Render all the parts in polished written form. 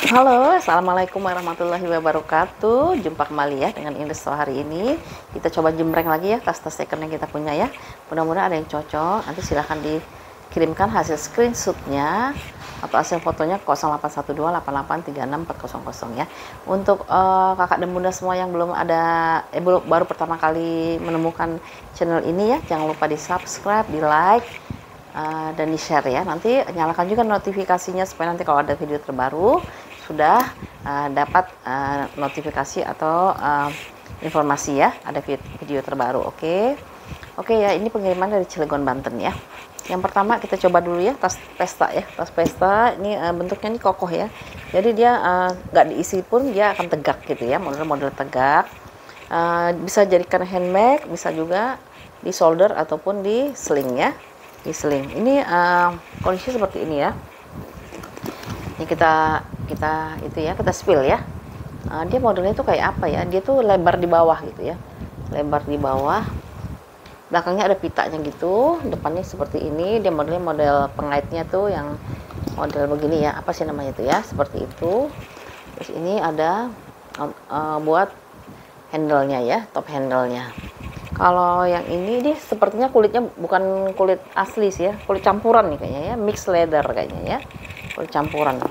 Halo, assalamualaikum warahmatullahi wabarakatuh. Jumpa kembali ya dengan Indesto. Hari ini kita coba jembreng lagi ya tas-tas second yang kita punya ya. Mudah-mudahan ada yang cocok. Nanti silahkan dikirimkan hasil screenshotnya atau hasil fotonya 081288364000 ya. Untuk kakak dan bunda semua yang belum ada baru pertama kali menemukan channel ini ya, jangan lupa di subscribe, di like, dan di share ya. Nanti nyalakan juga notifikasinya supaya nanti kalau ada video terbaru sudah dapat notifikasi atau informasi ya, ada video terbaru. Oke ya, ini pengiriman dari Cilegon, Banten ya. Yang pertama kita coba dulu ya, tas pesta ya. Tas pesta ini bentuknya ini kokoh ya, jadi dia nggak diisi pun dia akan tegak gitu ya, model-model tegak. Bisa jadikan handbag, bisa juga di solder ataupun di sling ya, di sling. Ini kondisi seperti ini ya. Ini kita itu ya, kita spill ya. Dia modelnya itu kayak apa ya, dia tuh lebar di bawah gitu ya, lebar di bawah, belakangnya ada pitanya gitu, depannya seperti ini. Dia modelnya model pengaitnya tuh yang model begini ya, apa sih namanya itu ya, seperti itu. Terus ini ada buat handle-nya ya, top handle-nya. Kalau yang ini dia sepertinya kulitnya bukan kulit asli sih ya, kulit campuran nih kayaknya ya, mix leather kayaknya ya, kulit campuran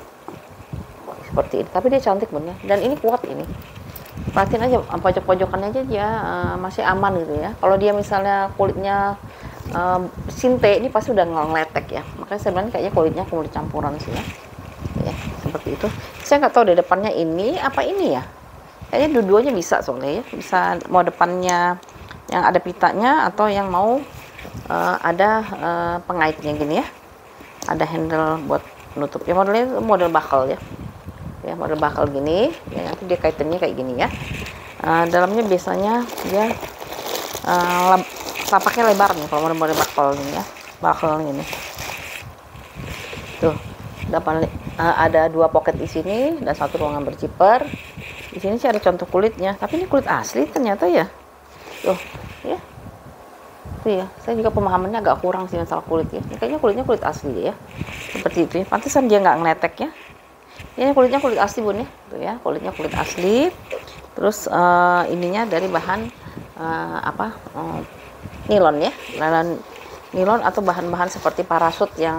seperti ini. Tapi dia cantik bun ya, dan ini kuat ini. Perhatiin aja pojok-pojokannya aja dia masih aman gitu ya. Kalau dia misalnya kulitnya sinte, ini pasti udah ngeletek ya. Makanya saya bilang kayaknya kulitnya kulit campuran sih ya. Ya seperti itu. Saya nggak tahu deh depannya ini apa ini ya. Kayaknya dua-duanya bisa soalnya ya. Bisa mau depannya yang ada pitanya atau yang mau ada pengaitnya gini ya. Ada handle buat nutup ya, modelnya model bakal ya. Ya model bakal gini ya, nanti dia kaitannya kayak gini ya. Dalamnya biasanya dia tapaknya lebar nih kalau model bakal ini ya, bakal ini tuh. Ada dua pocket di sini dan satu ruangan berzipper. Di sini sih ada contoh kulitnya, tapi ini kulit asli ternyata ya. Tuh ya, tuh ya, saya juga pemahamannya agak kurang sih masalah kulit ya. Ini kayaknya kulitnya kulit asli ya, seperti itu ya. Pantesan dia nggak ngeletek ya. Ini kulitnya kulit asli bun ya, tuh ya, kulitnya kulit asli. Terus ininya dari bahan nilon ya, nilon atau bahan-bahan seperti parasut yang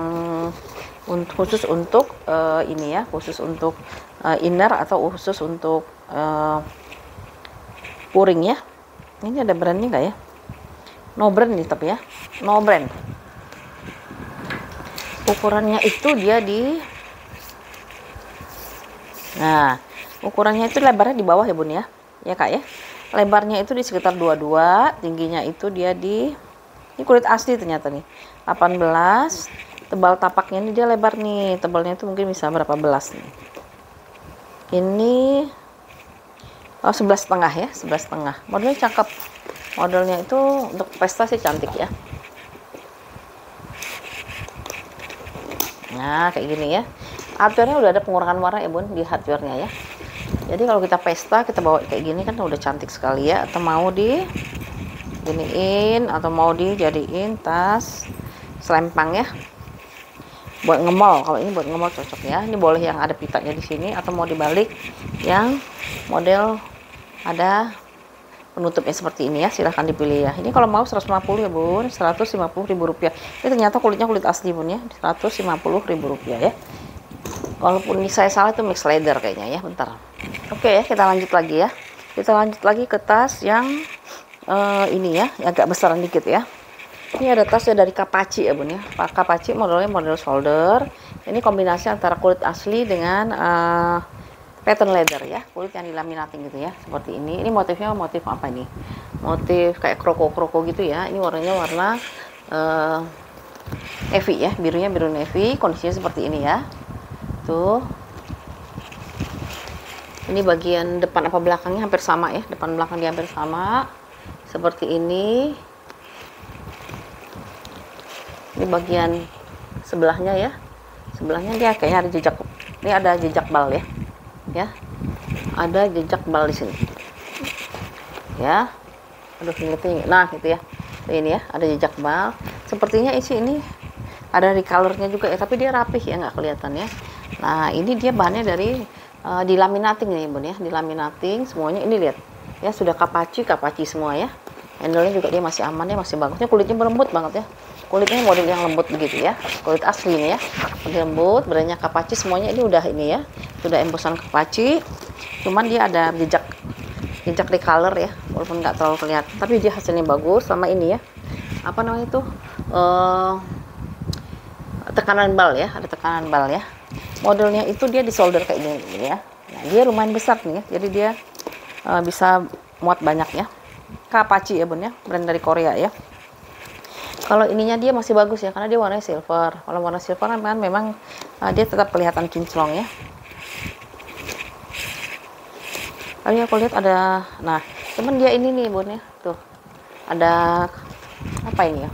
khusus untuk ini ya, khusus untuk inner atau khusus untuk puring ya. Ini ada brandnya nggak ya? No brand nih tapi ya, no brand. Ukurannya itu dia nah, ukurannya itu lebarnya di bawah ya bun ya, ya kak ya. Lebarnya itu di sekitar 22, tingginya itu dia ini kulit asli ternyata nih, 18. Tebal tapaknya ini dia lebar nih, tebalnya itu mungkin bisa berapa belas nih. Ini 11,5 ya, 11,5. Modelnya cakep, modelnya itu untuk pesta sih cantik ya. Nah kayak gini ya. Hardware-nya udah ada pengurangan warna ya bun di hardware-nya ya. Jadi kalau kita pesta kita bawa kayak gini kan udah cantik sekali ya. Atau mau giniin atau mau dijadiin tas selempang ya, buat ngemol. Kalau ini buat ngemol cocok ya. Ini boleh yang ada pitanya di sini atau mau dibalik yang model ada penutupnya seperti ini ya, silahkan dipilih ya. Ini kalau mau 150 ya bun, Rp150.000. Ini ternyata kulitnya kulit asli bun ya, Rp150.000 ya. Walaupun ini saya salah itu mix leather kayaknya ya, bentar. Oke ya, kita lanjut lagi ya. Kita lanjut lagi ke tas yang ini ya, agak besaran dikit ya. Ini ada tasnya dari Kapachi ya bun ya. Kapachi modelnya model shoulder. Ini kombinasi antara kulit asli dengan pattern leather ya, kulit yang dilaminating gitu ya, seperti ini. Ini motifnya motif apa ini? Motif kayak kroko-kroko gitu ya. Ini warnanya warna navy ya, birunya biru navy. Kondisinya seperti ini ya. Tuh. Ini bagian depan apa belakangnya hampir sama ya, depan belakang dia hampir sama. Seperti ini. Ini bagian sebelahnya ya. Sebelahnya dia kayaknya ada jejak. Ini ada jejak bal ya. Ya. Ada jejak bal di sini. Ya. Aduh, tinggi. Nah, gitu ya. Ini ya, ada jejak bal. Sepertinya isi ini ada recolornya juga ya, tapi dia rapih ya, nggak kelihatan ya. Nah, ini dia bahannya dari dilaminating nih bun ya, dilaminating semuanya. Ini lihat ya, sudah kapaci semua ya. Handle-nya juga dia masih aman ya, masih bagusnya, kulitnya lembut banget ya. Kulitnya model yang lembut begitu ya, kulit asli nih ya, kulit lembut, beranya kapaci semuanya. Ini udah ini ya, sudah embosan kapaci, cuman dia ada jejak recolor ya, walaupun nggak terlalu kelihatan, tapi dia hasilnya bagus. Sama ini ya, apa namanya itu, tekanan bal ya, ada tekanan bal ya. Modelnya itu dia di solder kayak gini ya. Nah, dia lumayan besar nih ya, jadi dia bisa muat banyak ya. Kapaci ya bun ya, brand dari Korea ya. Kalau ininya dia masih bagus ya, karena dia warnanya silver. Kalau warna silver kan memang dia tetap kelihatan kinclong ya. Kali aku lihat ada, nah cuman dia ini nih bun ya, tuh ada apa ini ya.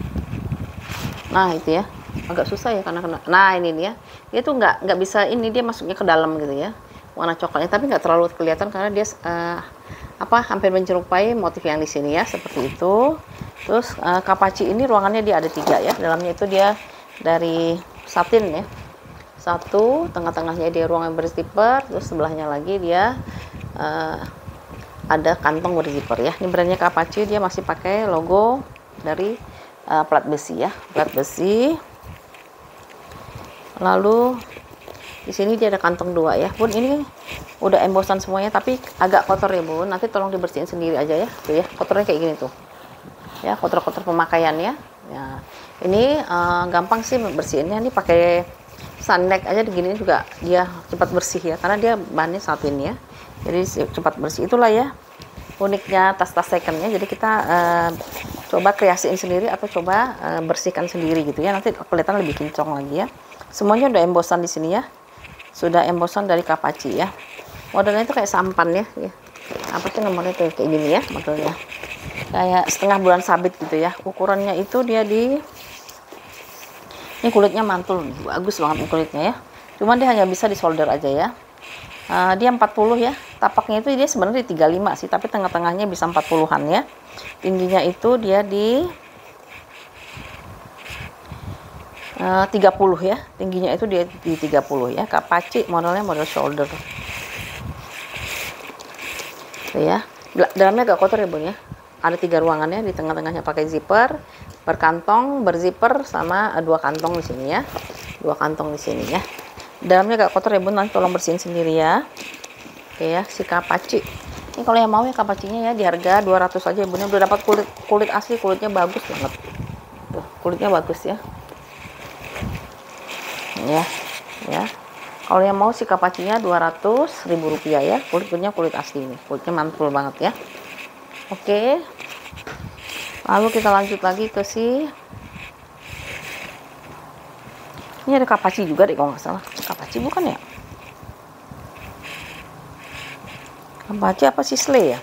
Nah itu ya, agak susah ya karena kena. Nah ini nih ya, dia tuh nggak bisa ini, dia masuknya ke dalam gitu ya, warna coklatnya, tapi nggak terlalu kelihatan karena dia hampir menyerupai motif yang di sini ya, seperti itu. Terus kapaci ini ruangannya dia ada 3 ya, dalamnya itu dia dari satin ya, satu, tengah-tengahnya dia ruangan berzipper, terus sebelahnya lagi dia ada kantong berzipper ya. Ini brandnya Kapaci, dia masih pakai logo dari plat besi ya, plat besi. Lalu di sini dia ada kantong 2 ya bun. Ini udah embosan semuanya, tapi agak kotor ya bun, nanti tolong dibersihin sendiri aja ya. Tuh ya, kotornya kayak gini tuh ya, kotor-kotor pemakaian ya. Ini gampang sih bersihinnya, ini pakai Sunlight aja begini juga dia cepat bersih ya, karena dia bahannya satin ya, jadi cepat bersih. Itulah ya uniknya tas-tas secondnya. Jadi kita coba kreasiin sendiri atau coba bersihkan sendiri gitu ya, nanti kelihatan lebih kinclong lagi ya. Semuanya udah embosan di sini ya, sudah embosan dari Kapaci ya. Modelnya itu kayak sampan ya, apa sih nomornya tuh, kayak gini ya modelnya, kayak setengah bulan sabit gitu ya. Ukurannya itu dia ini kulitnya mantul, bagus banget kulitnya ya. Cuman dia hanya bisa di solder aja ya. Dia 40 ya. Tapaknya itu dia sebenarnya di 35 sih, tapi tengah-tengahnya bisa 40-an ya. Tingginya itu dia di 30 ya. Tingginya itu dia di 30 ya. Kapaci modelnya model shoulder. Tuh ya. Dalamnya agak kotor ya bun ya. Ada 3 ruangannya, di tengah-tengahnya pakai zipper, berkantong, berzipper, sama 2 kantong di sini ya. 2 kantong di sini ya. Dalamnya agak kotor ya bun, nanti tolong bersihin sendiri ya. Oke ya, si Kapaci. Ini kalau yang mau ya Kapacinya ya di harga 200 aja ya bun. Udah dapat kulit asli, kulitnya bagus banget. Tuh, kulitnya bagus ya. Ya. Kalau yang mau si Kapacinya 200.000 rupiah ya. Kulitnya kulit asli ini. Kulitnya mantul banget ya. Oke. Lalu kita lanjut lagi ke si, ini ada Kapaci juga deh kalau nggak salah. Kapaci bukan ya? Kapaci apa Sisley ya?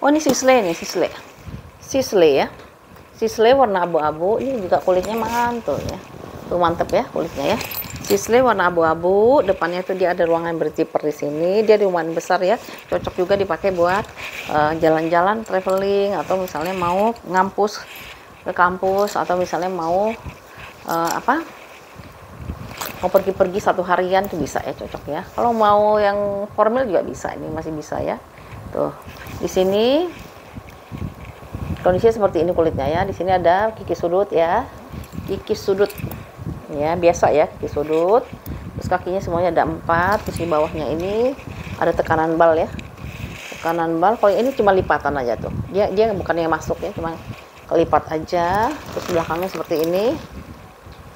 Oh ini Sisley nih, Sisley ya. Sisley warna abu-abu, ini juga kulitnya mantul ya. Tuh mantep ya kulitnya ya. Sisley warna abu-abu, depannya tuh dia ada ruangan berzipper di sini. Dia lumayan besar ya, cocok juga dipakai buat jalan-jalan, traveling, atau misalnya mau ngampus ke kampus, atau misalnya mau mau pergi-pergi 1 harian tuh bisa ya, cocok ya. Kalau mau yang formal juga bisa, ini masih bisa ya. Tuh di sini kondisinya seperti ini kulitnya ya. Di sini ada kiki sudut ya, kiki sudut ya, biasa ya kaki sudut. Terus kakinya semuanya ada 4. Terus di bawahnya ini ada tekanan bal ya, tekanan bal. Kalau ini cuma lipatan aja tuh, dia bukannya masuk ya, cuma kelipat aja. Terus belakangnya seperti ini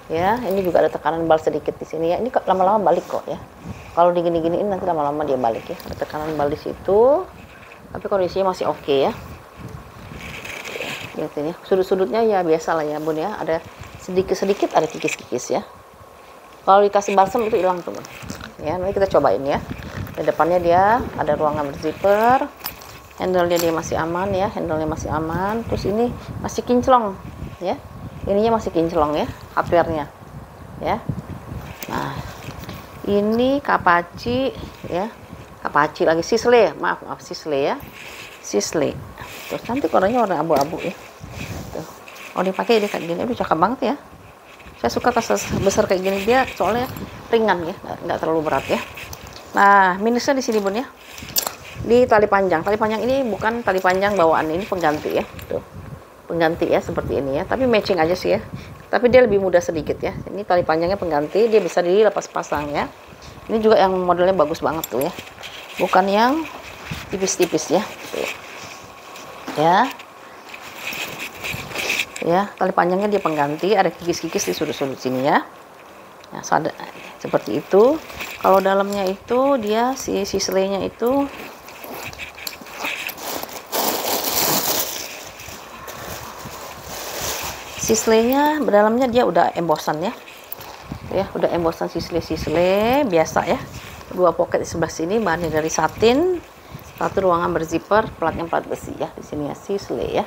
ya. Ini juga ada tekanan bal sedikit di sini ya. Ini lama-lama balik kok ya, kalau digini-giniin nanti lama-lama dia balik ya. Ada tekanan bal di situ, tapi kondisinya masih oke ya. Gitu ya, sudut-sudutnya ya biasa lah ya bun ya, ada sedikit-sedikit ada kikis-kikis ya. Kalau dikasih balsam itu hilang tuh ya. Nanti kita cobain ya. Di depannya dia ada ruangan berzipper, handle-nya dia masih aman ya, handle-nya masih aman. Terus ini masih kinclong ya, ininya masih kinclong ya, hardware-nya ya. Nah ini Kapaci ya, Kapaci lagi, Sisley, maaf Sisley ya, Sisley. Terus nanti warnanya warna abu-abu ya. Tuh. Oh dipakai dia kayak gini, udah cakep banget ya. Saya suka tas besar kayak gini, dia soalnya ringan ya, nggak terlalu berat ya. Nah, minusnya di sini Bun ya. Di tali panjang. Tali panjang ini bukan tali panjang bawaan, ini pengganti ya. Tuh. Pengganti ya seperti ini ya. Tapi matching aja sih ya. Tapi dia lebih mudah sedikit ya. Ini tali panjangnya pengganti, dia bisa dilepas pasang ya. Ini juga yang modelnya bagus banget tuh ya. Bukan yang tipis-tipis ya. Tuh. Ya. Ya, tali panjangnya dia pengganti, ada kikis-kikis di sudut-sudut sini ya. Nah, seperti itu. Kalau dalamnya itu dia si sislenya itu dalamnya dia udah embossan ya. Ya, udah embossan sisle biasa ya. Dua pocket di sebelah sini, bahannya dari satin. Satu ruangan berzipper, platnya plat besi ya. Di sini ya sisle ya.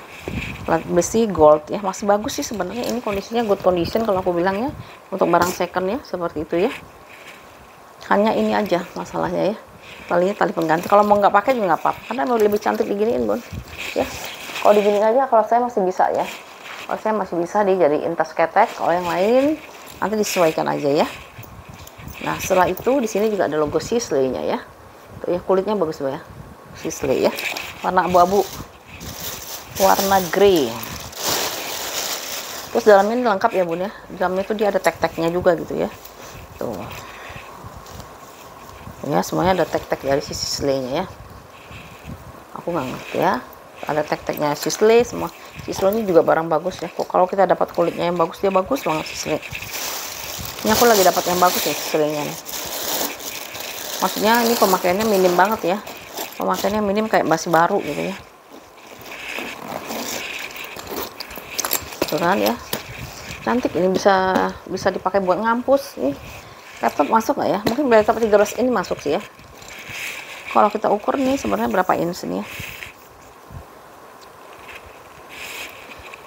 Plat besi gold ya, masih bagus sih sebenarnya, ini kondisinya good condition kalau aku bilang ya, untuk barang second ya, seperti itu ya. Hanya ini aja masalahnya ya, talinya tali pengganti. Kalau mau nggak pakai juga nggak apa-apa, karena mau lebih cantik diginiin Bun ya. Kalau diginiin aja, kalau saya masih bisa ya, kalau saya masih bisa dijadiin tas ketek. Kalau yang lain nanti disesuaikan aja ya. Nah setelah itu di sini juga ada logo Sisley-nya ya. Tuh ya, kulitnya bagus tuh ya, Sisley ya, warna abu-abu, warna grey. Terus dalamnya ini lengkap ya Bun ya, dalamnya itu dia ada tag-tagnya juga gitu ya. Tuh ya, semuanya ada tag-tag dari si Sisley-nya ya. Aku nggak ngerti ya, ada tag-tagnya Sisley semua. Sisley ini juga barang bagus ya. Kok kalau kita dapat kulitnya yang bagus, dia bagus banget Sisley. Ini aku lagi dapat yang bagus ya Sisley-nya nih. Maksudnya ini pemakaiannya minim banget ya, pemakaiannya minim kayak masih baru gitu ya. Tuh kan ya, cantik. Ini bisa dipakai buat ngampus. Nih laptop masuk nggak ya? Mungkin laptop 300 ini masuk sih ya. Kalau kita ukur nih sebenarnya berapa inch nih ya?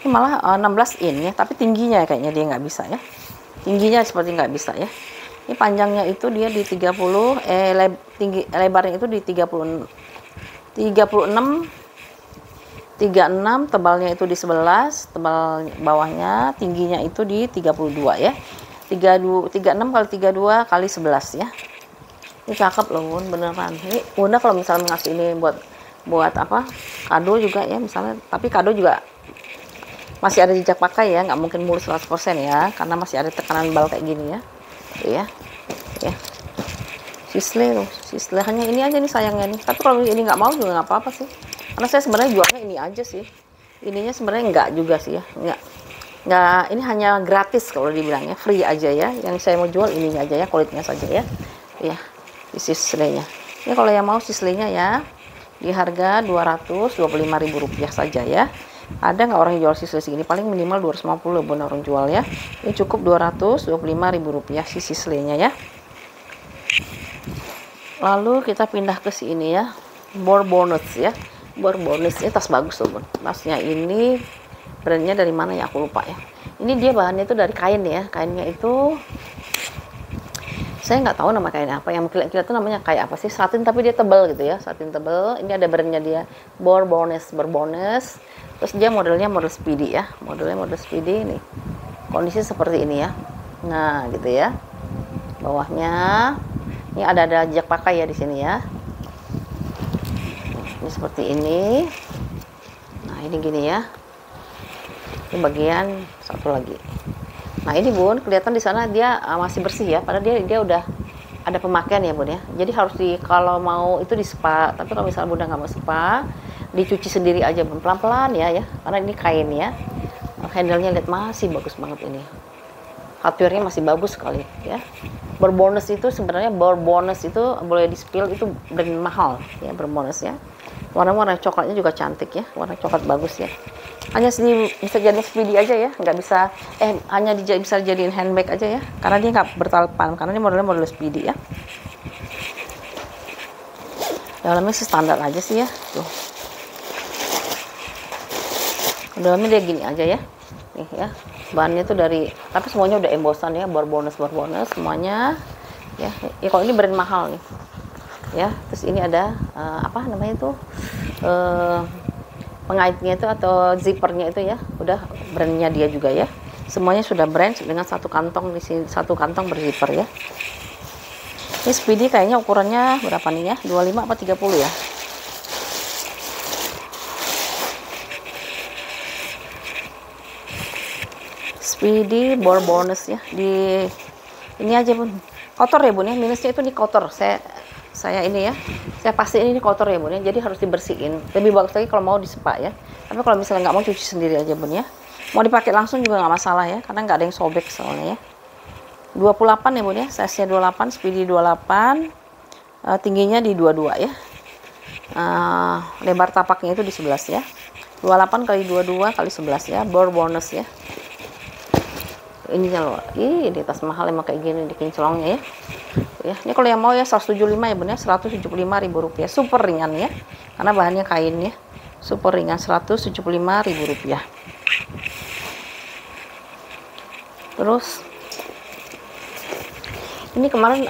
Ini malah 16 in ya, tapi tingginya kayaknya dia nggak bisa ya. Tingginya seperti nggak bisa ya. Ini panjangnya itu dia di 30, lebarnya itu di 36, tebalnya itu di 11, tebal bawahnya, tingginya itu di 32 ya. 36 kali 32 kali 11 ya. Ini cakep loh Bun, beneran. Ini Bunda kalau misalnya ngasih ini buat apa? Kado juga ya misalnya, tapi kado juga masih ada jejak pakai ya, nggak mungkin mulus 100% ya, karena masih ada tekanan bal kayak gini ya. Tuh ya. Ya. Sisley loh, Sisley hanya ini aja nih sayangnya nih. Tapi kalau ini nggak mau juga nggak apa-apa sih. Karena saya sebenarnya jualnya ini aja sih. Ininya sebenarnya nggak juga sih ya, nggak, ini hanya gratis kalau dibilangnya, free aja ya. Yang saya mau jual ininya aja ya, kulitnya saja ya. Ya, di Sisley-nya. Ini kalau yang mau Sisley-nya ya, di harga Rp225.000 saja ya. Ada nggak orang jual Sisley segini? Paling minimal 250 Bun orang jual ya. Ini cukup Rp225.000 si Sisley-nya ya. Lalu kita pindah ke sini ya, Bourbonnais ya. Bourbonnais ini tas bagus loh Bun. Tasnya ini brandnya dari mana ya, aku lupa ya. Ini dia bahannya itu dari kain ya. Kainnya itu saya nggak tahu nama kain apa, yang kilat-kilat itu namanya kayak apa sih, satin tapi dia tebal gitu ya, satin tebal. Ini ada brandnya dia, Bourbonnais. Terus dia modelnya model speedy ya, modelnya model speedy nih. Kondisi seperti ini ya. Nah gitu ya. Bawahnya ini ada jejak pakai ya di sini ya. Ini seperti ini. Nah ini gini ya. Ini bagian satu lagi. Nah ini Bun, kelihatan di sana dia masih bersih ya, padahal dia udah ada pemakaian ya Bun ya. Jadi harus kalau mau itu di spa, tapi kalau misalnya Bunda nggak mau spa, dicuci sendiri aja Bun, pelan-pelan ya, karena ini kain ya. Handle-nya lihat masih bagus banget ini. Hardware-nya masih bagus sekali ya. Bourbonnais itu sebenarnya itu boleh di spill, itu brand mahal ya Bourbonnais ya. Warna coklatnya juga cantik ya, warna coklat bagus ya. Hanya bisa jadi speedy aja ya, nggak bisa hanya bisa jadiin handbag aja ya, karena dia nggak bertalpan, karena ini modelnya model speedy ya. Dalamnya sih standar aja sih ya, tuh. Dalamnya dia gini aja ya, nih ya. Bahannya tuh dari, tapi semuanya udah embossan ya, Bourbonnais semuanya ya. Ya kalau ini brand mahal nih ya. Terus ini ada apa namanya itu, pengaitnya itu atau zippernya itu ya, udah brandnya dia juga ya. Semuanya sudah brand dengan satu kantong di sini, satu kantong berzipper ya. Ini Speedy kayaknya ukurannya berapa nih ya, 25 apa 30 ya. Speedy bore bonus ya, di ini aja Bun, kotor ya Bun ya, minusnya itu nih kotor. Saya ini ya, saya pastiin ini kotor ya Bun ya, jadi harus dibersihin. Lebih bagus lagi kalau mau disepak ya, tapi kalau misalnya nggak mau, cuci sendiri aja Bun ya. Mau dipakai langsung juga nggak masalah ya, karena nggak ada yang sobek soalnya ya. 28 ya Bun ya, size nya 28, Speedy 28, tingginya di 22 ya, lebar tapaknya itu di 11 ya, 28 kali 22 kali 11 ya, bore bonus ya. Ininya loh, ini tas mahal emang kayak gini di kinclongnya ya. Ya, ini kalau yang mau ya 175 ya Bun ya, 175.000 rupiah, super ringan ya, karena bahannya kain ya, super ringan, 175.000 rupiah. Terus ini kemarin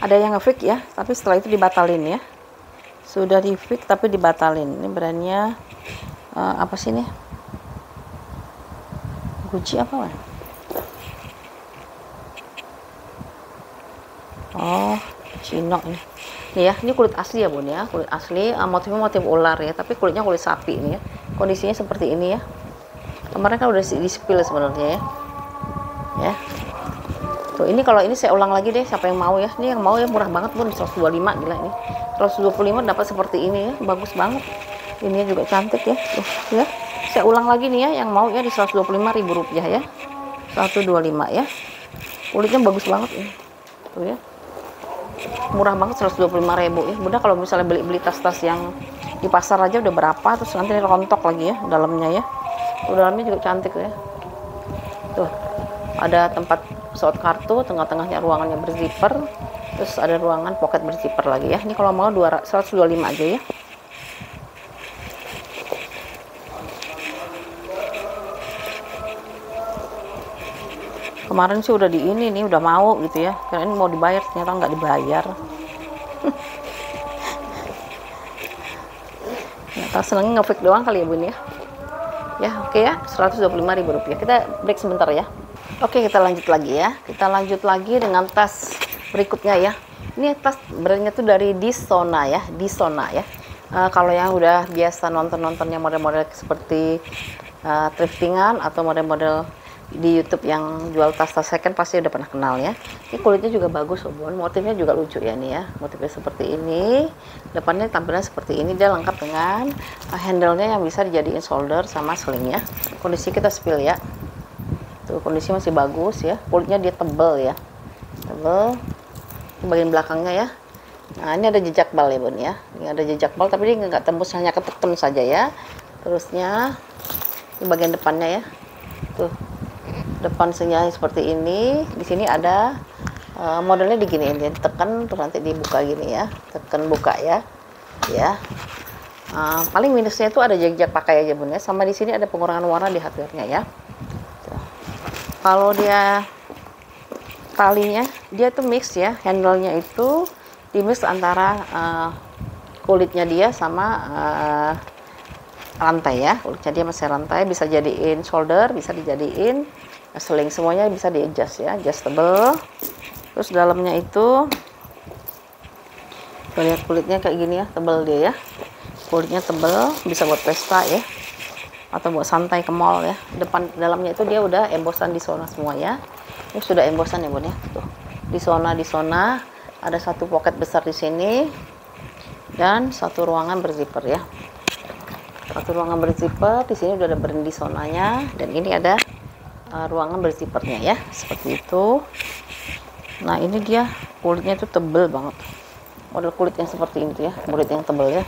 ada yang nge-fix ya, tapi setelah itu dibatalin ya, sudah di-fix tapi dibatalin. Ini brandnya apa sih nih, Gucci apa Wan? Oh, Cino ini. Nih ya, ini kulit asli ya Bun ya, kulit asli, motifnya motif ular ya, tapi kulitnya kulit sapi ini ya. Kondisinya seperti ini ya. Kemarin kan udah di-spill sebenarnya ya. Ya. Tuh, ini kalau ini saya ulang lagi deh, siapa yang mau ya. Ini yang mau ya, murah banget Bun, 125, gila ini. 125 dapat seperti ini ya, bagus banget. Ini juga cantik ya. Tuh, ya. Saya ulang lagi nih ya, yang mau ya di 125.000 rupiah ya. 125 ya. Kulitnya bagus banget ini. Tuh ya. Murah banget 125.000 ya. Bunda kalau misalnya beli tas-tas yang di pasar aja udah berapa, terus nanti rontok lagi ya dalamnya ya. Tuh, dalamnya juga cantik ya. Tuh. Ada tempat slot kartu, tengah-tengahnya ruangannya berzipper, terus ada ruangan pocket berzipper lagi ya. Ini kalau mau 125 aja ya. Kemarin sih udah di ini nih, udah mau gitu ya, kirain mau dibayar, ternyata nggak dibayar. Ternyata senengnya nge-fake doang kali ya Bun ya. Ya oke ya, 125.000 rupiah. Kita break sebentar ya. Oke, kita lanjut lagi ya. Kita lanjut lagi dengan tas berikutnya ya. Ini tas brandnya tuh dari Disona ya, Disona ya. Kalau yang udah biasa nonton-nontonnya model-model seperti thriftingan atau model-model di YouTube yang jual tas-tas second pasti udah pernah kenal ya. Ini kulitnya juga bagus loh Bun, motifnya juga lucu ya nih ya, motifnya seperti ini, depannya tampilannya seperti ini, dia lengkap dengan handle-nya yang bisa dijadiin shoulder sama sling ya. Kondisi kita spill ya, tuh kondisi masih bagus ya, kulitnya dia tebel ya, tebel. Ini bagian belakangnya ya. Nah ini ada jejak bal ya Bun ya, ini ada jejak bal tapi ini nggak tembus, hanya ketekan saja ya. Terusnya ini bagian depannya ya, tuh depan senyanya seperti ini. Di sini ada modelnya diginiin, jadi tekan terus nanti dibuka gini ya, tekan buka ya. Ya. Paling minusnya itu ada jejak pakai aja Bun ya. Sama di sini ada pengurangan warna di hardware-nya ya. Tuh. Kalau dia talinya, dia tuh mix ya, handle-nya itu di mix antara kulitnya dia sama rantai ya, kulitnya dia masih rantai, bisa jadiin shoulder, bisa dijadiin sling, semuanya bisa di adjust ya, adjustable. Terus dalamnya itu lihat kulitnya kayak gini ya, tebal dia ya, kulitnya tebal, bisa buat pesta ya, atau buat santai ke mall ya. Dalamnya itu dia udah embossan Disona semua ya. Ini sudah embossan ya Bun ya, tuh Disona ada satu pocket besar di sini dan satu ruangan berzipper ya. Satu ruangan berzipper, di sini udah ada brand Disonanya, dan ini ada ruangan berzippernya ya, seperti itu. Nah ini dia kulitnya itu tebel banget, model kulit yang seperti ini tuh ya, kulit yang tebel ya.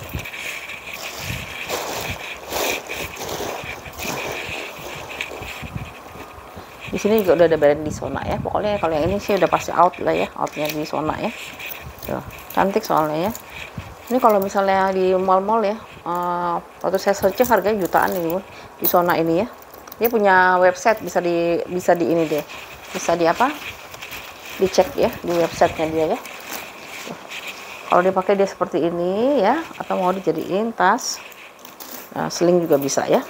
Di sini juga udah ada brand Disona ya. Pokoknya kalau yang ini sih udah pasti out lah ya, outnya Disona ya. Tuh, cantik soalnya ya. Ini kalau misalnya di mall-mall ya, waktu saya searching harganya jutaan ini Bun, Disona ini ya. Dia punya website, bisa di ini deh, bisa di apa, dicek ya di websitenya dia ya. Kalau dipakai dia seperti ini ya, atau mau dijadiin tas sling juga bisa ya.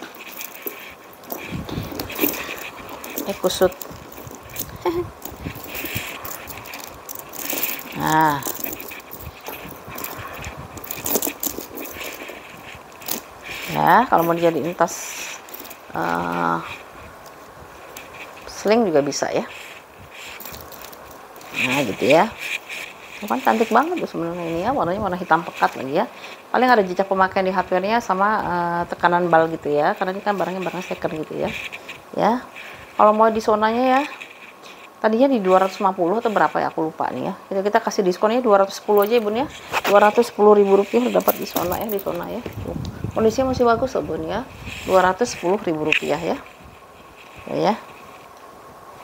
Kusut Nah, ya kalau mau dijadiin tas sling juga bisa ya. Nah gitu ya, kan cantik banget tuh sebenarnya ini ya, warnanya warna hitam pekat lagi ya. Paling ada jejak pemakaian di hardware-nya sama tekanan bal gitu ya, karena ini kan barang second gitu ya. Ya, kalau mau di sonanya ya, tadinya di 250 atau berapa ya, aku lupa nih ya. Kita kasih diskonnya 210 aja ya bun ya, 210.000 rupiah dapat di zona ya, Tuh. Kondisinya masih bagus loh bun ya, 210.000 rupiah ya. Ya,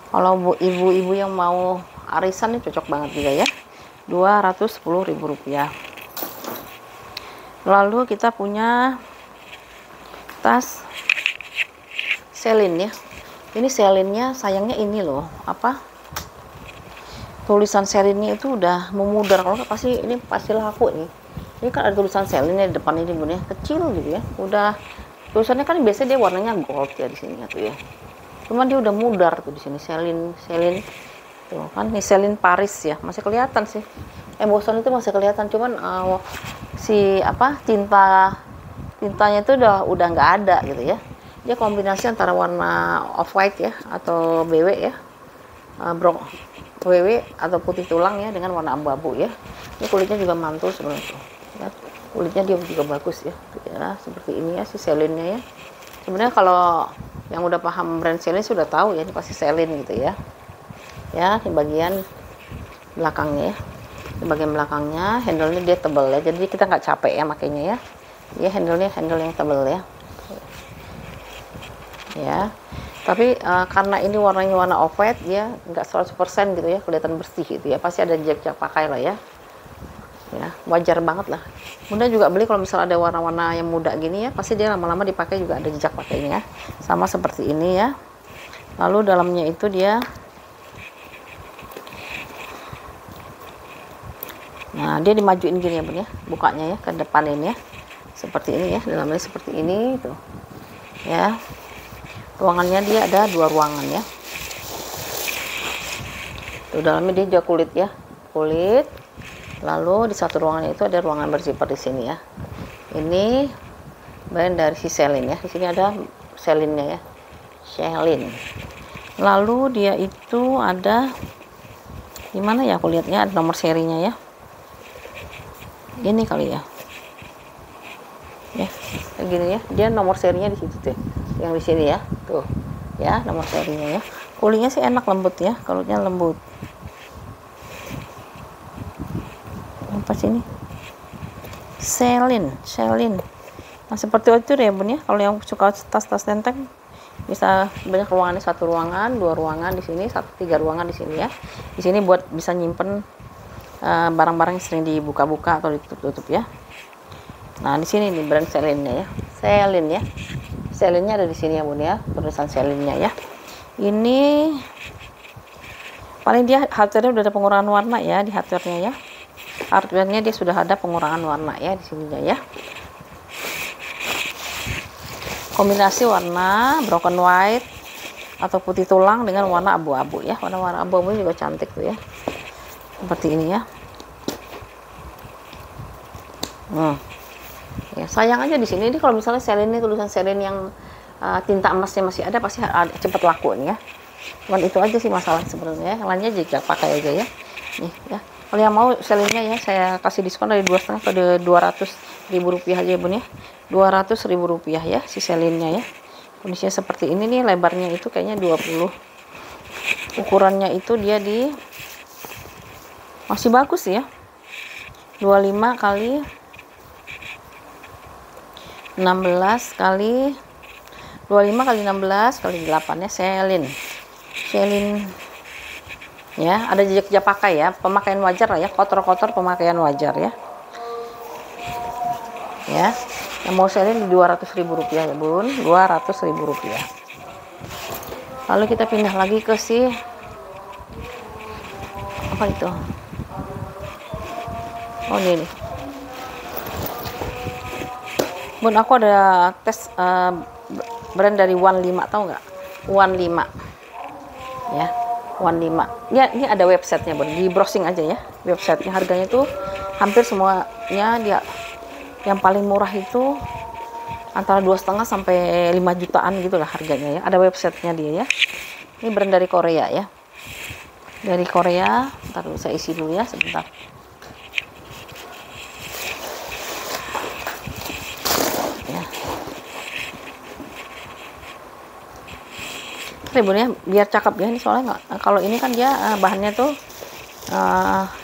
kalau ibu-ibu yang mau arisan ini cocok banget juga ya, 210.000 rupiah. Lalu kita punya tas Celine ya. Ini Celine-nya sayangnya ini loh, apa, tulisan Celine-nya itu udah memudar. Kalau ini pasti laku nih. Ini kan ada tulisan Celine di depan ini bun ya, kecil gitu ya. Udah tulisannya kan biasanya dia warnanya gold ya di sini tuh ya. Cuman dia udah mudar tuh di sini, Celine tuh kan, nih Celine Paris ya, masih kelihatan sih. Embosan itu masih kelihatan, cuman si apa, tintanya itu udah nggak ada gitu ya. Dia kombinasi antara warna off white ya atau BW ya, WW atau putih tulang ya, dengan warna abu-abu ya. Ini kulitnya juga mantul sebenarnya tuh ya. Kulitnya dia juga bagus ya, seperti ini ya si Celine-nya ya. Sebenarnya kalau yang udah paham brand Celine sudah tahu ya, ini pasti Celine gitu ya. Ya, di bagian belakangnya ya. Di bagian belakangnya handle-nya dia tebal ya, jadi kita nggak capek ya makainya ya. Dia handle yang tebal ya. Ya. Tapi karena ini warnanya warna off white, dia nggak 100% gitu ya, kelihatan bersih gitu ya. Pasti ada jejak pakai lah ya. Ya, wajar banget lah. Bunda juga beli kalau misalnya ada warna-warna yang muda gini ya, pasti dia lama-lama dipakai juga ada jejak pakainya. Sama seperti ini ya. Lalu dalamnya itu dia, nah dia dimajuin gini ya bun ya, bukanya ya ke depan ini ya, seperti ini ya, dalamnya seperti ini tuh ya. Ruangannya dia ada 2 ruangan ya. Tuh dalamnya dia juga kulit ya, kulit. Lalu di satu ruangannya itu ada ruangan berzipper di sini ya. Ini brand dari si Celine ya. Di sini ada Celine-nya ya, Celine. Lalu dia itu ada, gimana ya, aku lihatnya ada nomor serinya ya. Ini kali ya. Ya, kayak gini ya. Dia nomor serinya di situ tuh. Yang di sini ya. Tuh. Ya, nomor serinya ya. Kulitnya sih enak, lembut ya. Kulitnya lembut. Apa sini? Celine. Nah, seperti itu deh bun ya. Kalau yang suka tas-tas tenteng, bisa banyak ruangannya, 1 ruangan, 2 ruangan di sini, 3 ruangan di sini ya. Di sini buat bisa nyimpen barang-barang yang sering dibuka-buka atau ditutup ya. Nah di sini nih brand Celine-nya ya, Celine-nya ada di sini ya bun ya, tulisan Celine-nya ya. Ini paling dia hardware-nya udah ada pengurangan warna ya, di hardware-nya ya. Hardware-nya dia sudah ada pengurangan warna ya di sininya ya. Kombinasi warna broken white atau putih tulang dengan warna abu-abu ya. Warna abu-abu juga cantik tuh ya. Seperti ini ya. Ya sayang aja di sini. Ini kalau misalnya Celine, tulisan Celine yang tinta emasnya masih ada, pasti cepet laku nih ya. Cuman itu aja sih masalah sebenarnya. Yang lainnya jika pakai aja ya. Nih ya. Kalau yang mau Celine-nya ya, saya kasih diskon dari 2,5 ke 200.000 rupiah aja bun ya. 200.000 rupiah ya si Celine-nya ya. Kondisinya seperti ini nih, lebarnya itu kayaknya 20. Ukurannya itu dia di masih bagus ya, 25 kali 16 kali 25 kali 16 kali 8 ya. Celine ya, ada jejak pakai ya, pemakaian wajar lah ya, kotor-kotor pemakaian wajar ya. Ya, yang mau Celine di 200.000 rupiah ya bun, 200.000 rupiah. Lalu kita pindah lagi ke si apa itu, oh ini nih bun, aku ada tes brand dari 15, tahu nggak 15 ya, 15 ya. Ini ada websitenya Bun, di browsing aja ya websitenya. Harganya tuh hampir semuanya dia yang paling murah itu antara 2,5 sampai 5 jutaan gitulah harganya ya. Ada websitenya dia ya. Ini brand dari Korea ya, dari Korea. Ntar dulu saya isi dulu ya sebentar ya. Bun ya, biar cakep ya. Ini soalnya nggak, kalau ini kan dia bahannya tuh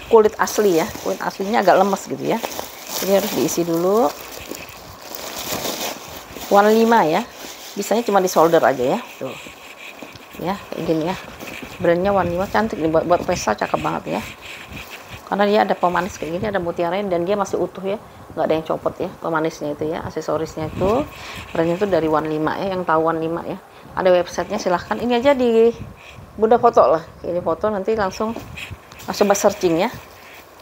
kulit asli ya, kulit aslinya agak lemes gitu ya, jadi harus diisi dulu. 15 ya, bisanya cuma di solder aja ya, tuh ya kayak gini ya. Brandnya 15, cantik nih buat pesta, cakep banget ya, karena dia ada pemanis kayak gini, ada mutiaranya, dan dia masih utuh ya, nggak ada yang copot ya pemanisnya itu ya. Aksesorisnya itu brandnya itu dari 15 ya, yang tahu 15 ya. Ada websitenya, silahkan ini aja di Bunda foto lah, ini foto, nanti langsung coba searching ya,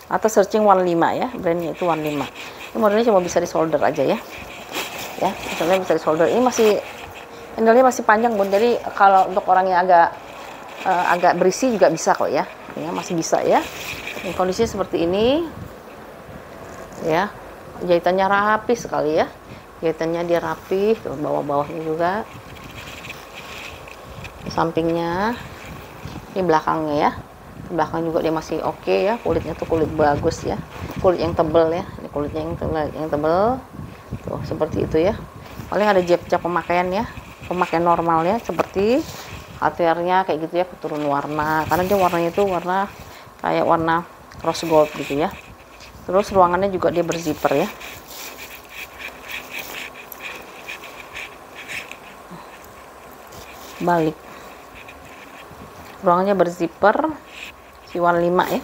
atau searching 15 ya, brandnya itu 15. Ini modelnya cuma bisa di solder aja ya, ya misalnya bisa di solder. Ini masih handle-nya masih panjang Bun, jadi kalau untuk orang yang agak berisi juga bisa kok ya, ya masih bisa ya. Ini kondisinya seperti ini ya, jahitannya rapi sekali ya, jahitannya dia rapi, tuh bawah-bawahnya juga, sampingnya, ini belakangnya ya, belakang juga dia masih oke ya, kulitnya tuh kulit bagus ya, kulit yang tebel ya, ini kulitnya yang tebel tuh seperti itu ya. Paling ada jep-jep pemakaian ya, pemakaian normalnya seperti hardware-nya kayak gitu ya, keturun warna, karena dia warnanya itu warna kayak warna rose gold gitu ya. Terus ruangannya juga dia berzipper ya, balik ruangannya berzipper si 15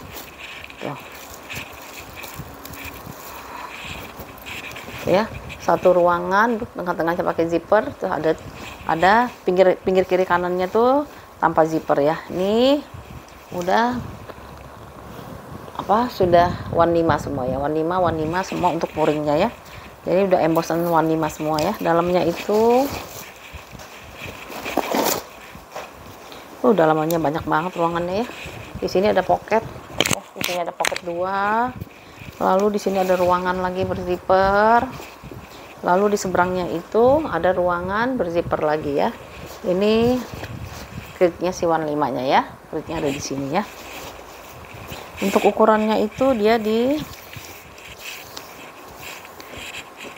ya tuh. Ya, satu ruangan tengah-tengahnya pakai zipper, tuh ada pinggir kiri kanannya tuh tanpa zipper ya. Ini udah sudah 15 semua ya, 15 semua untuk pouringnya ya. Jadi udah embossan 15 semua ya. Dalamnya itu dalamannya banyak banget ruangannya ya. Di sini ada pocket, di sini ada pocket 2. Lalu di sini ada ruangan lagi berzipper. Lalu di seberangnya itu ada ruangan berzipper lagi ya. Ini gridnya si 15-nya ya. Gridnya ada di sini ya. Untuk ukurannya itu dia di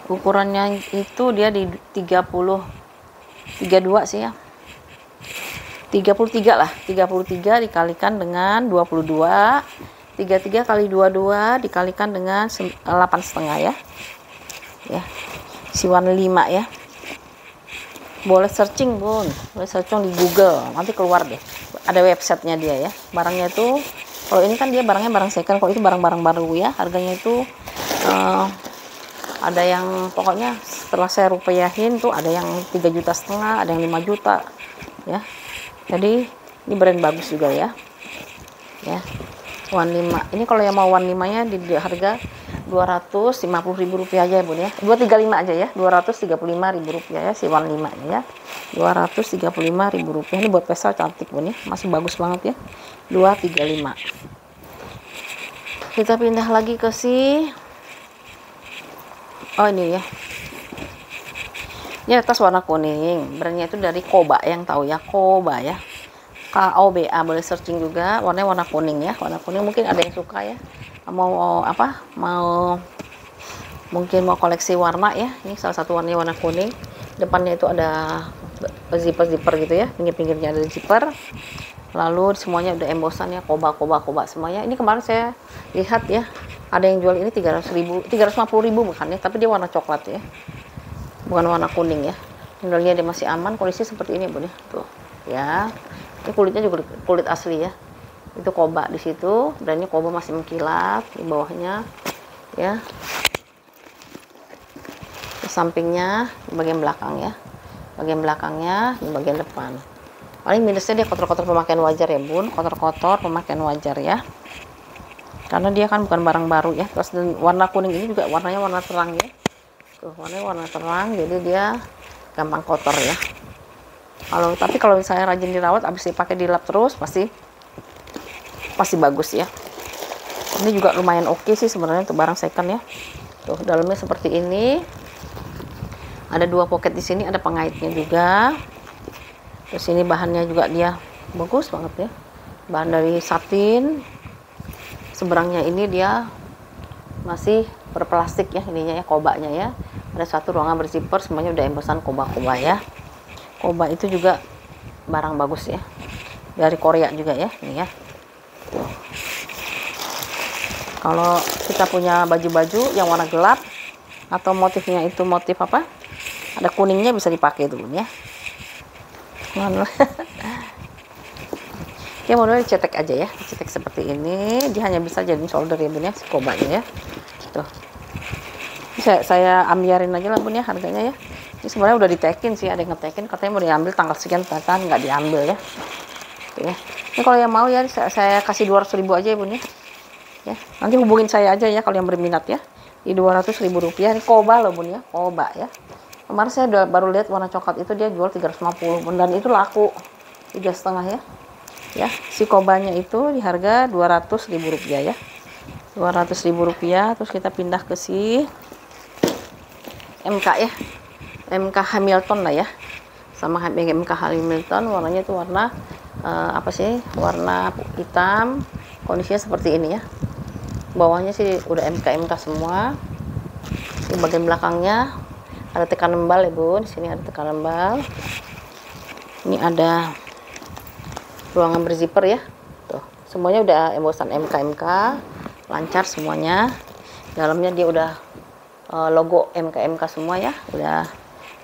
32 sih ya. 33 lah. 33 dikalikan dengan 22. 33 kali 22 dikalikan dengan 8,5 ya. Ya. Si 15 ya. Boleh searching Bun, boleh searching di Google, nanti keluar deh. Ada websitenya dia ya. Barangnya itu, kalau ini kan dia barangnya barang second, kalau itu barang-barang baru ya. Harganya itu ada yang pokoknya setelah saya rupiahin tuh ada yang 3,5 juta, ada yang 5 juta ya. Jadi ini brand bagus juga ya. Ya. 15. Ini kalau yang mau 15-nya di harga Rp250.000 aja ya Bun ya. 235 aja ya. Rp235.000 ya si 15-nya ya. Rp235.000. Ini buat pesta cantik Bun ya. Masih bagus banget ya. 235. Kita pindah lagi ke si ini ya. Ini atas warna kuning. Brandnya itu dari Koba, yang tahu ya, Koba ya. KOBA, boleh searching juga. Warnanya warna kuning ya. Warna kuning mungkin ada yang suka ya. Mau mungkin mau koleksi warna ya. Ini salah satu warnanya warna kuning. Depannya itu ada zipper gitu ya. Pinggir-pinggirnya ada zipper. Lalu semuanya udah embossan ya, Koba semuanya. Ini kemarin saya lihat ya, ada yang jual ini 350.000 bukan ya, tapi dia warna coklat ya, bukan warna kuning ya. Handle-nya dia masih aman, kondisi seperti ini Bun ya. Tuh ya. Ini kulitnya juga kulit asli ya. Itu Koba di situ, brandnya Koba masih mengkilat di bawahnya ya. Di sampingnya, di bagian belakang ya. Bagian belakangnya, di bagian depan. Paling minusnya dia kotor-kotor pemakaian wajar ya Bun, kotor-kotor pemakaian wajar ya. Karena dia kan bukan barang baru ya. Terus warna kuning ini juga warnanya warna terang ya. Tuh, warnanya warna terang, jadi dia gampang kotor ya. Tapi kalau misalnya rajin dirawat, habis dipakai dilap terus, pasti pasti bagus ya. Ini juga lumayan oke sih sebenarnya untuk barang second ya. Tuh dalamnya seperti ini. Ada 2 pocket di sini, ada pengaitnya juga. Terus ini bahannya juga dia bagus banget ya. Bahan dari satin. Seberangnya ini dia masih berplastik ya, ininya ya, kobanya ya. Ada 1 ruangan berzipper, semuanya udah embosan koba-koba ya. Koba itu juga barang bagus ya, dari Korea juga ya, ini ya. Tuh. Kalau kita punya baju-baju yang warna gelap atau motifnya itu motif apa, ada kuningnya, bisa dipakai tuh ya. Oke, modalnya dicetek aja ya, dicetek seperti ini. Dia hanya bisa jadi solder ya bun ya, si kobanya ya. Tuh. Saya ambiarin aja lah bun ya harganya ya. Ini sebenarnya udah ditekin sih, ada yang ngetekin katanya mau diambil tanggal sekian, ternyata nggak diambil ya. Tuh ya. Ini kalau yang mau ya saya kasih 200.000 aja ya bun ya. Ya, nanti hubungin saya aja ya kalau yang berminat ya. Di 200.000 rupiah. Ini koba loh bun ya, koba ya. Kemarin saya udah baru lihat warna coklat itu dia jual 350 dan itu laku 3,5 ya. Ya, si kobanya itu di harga 200.000 rupiah ya. 200.000 rupiah. Terus kita pindah ke si MK ya. MK Hamilton lah ya. Sama MK Hamilton, warnanya itu warna apa sih? Warna hitam. Kondisinya seperti ini ya. Bawahnya sih udah MK semua. Di bagian belakangnya ada tekanan bal ya bun. Di sini ada tekanan bal. Ini ada ruangan berzipper ya. Tuh, semuanya udah embosan MK, lancar semuanya. Dalamnya dia udah logo MK semua ya. Udah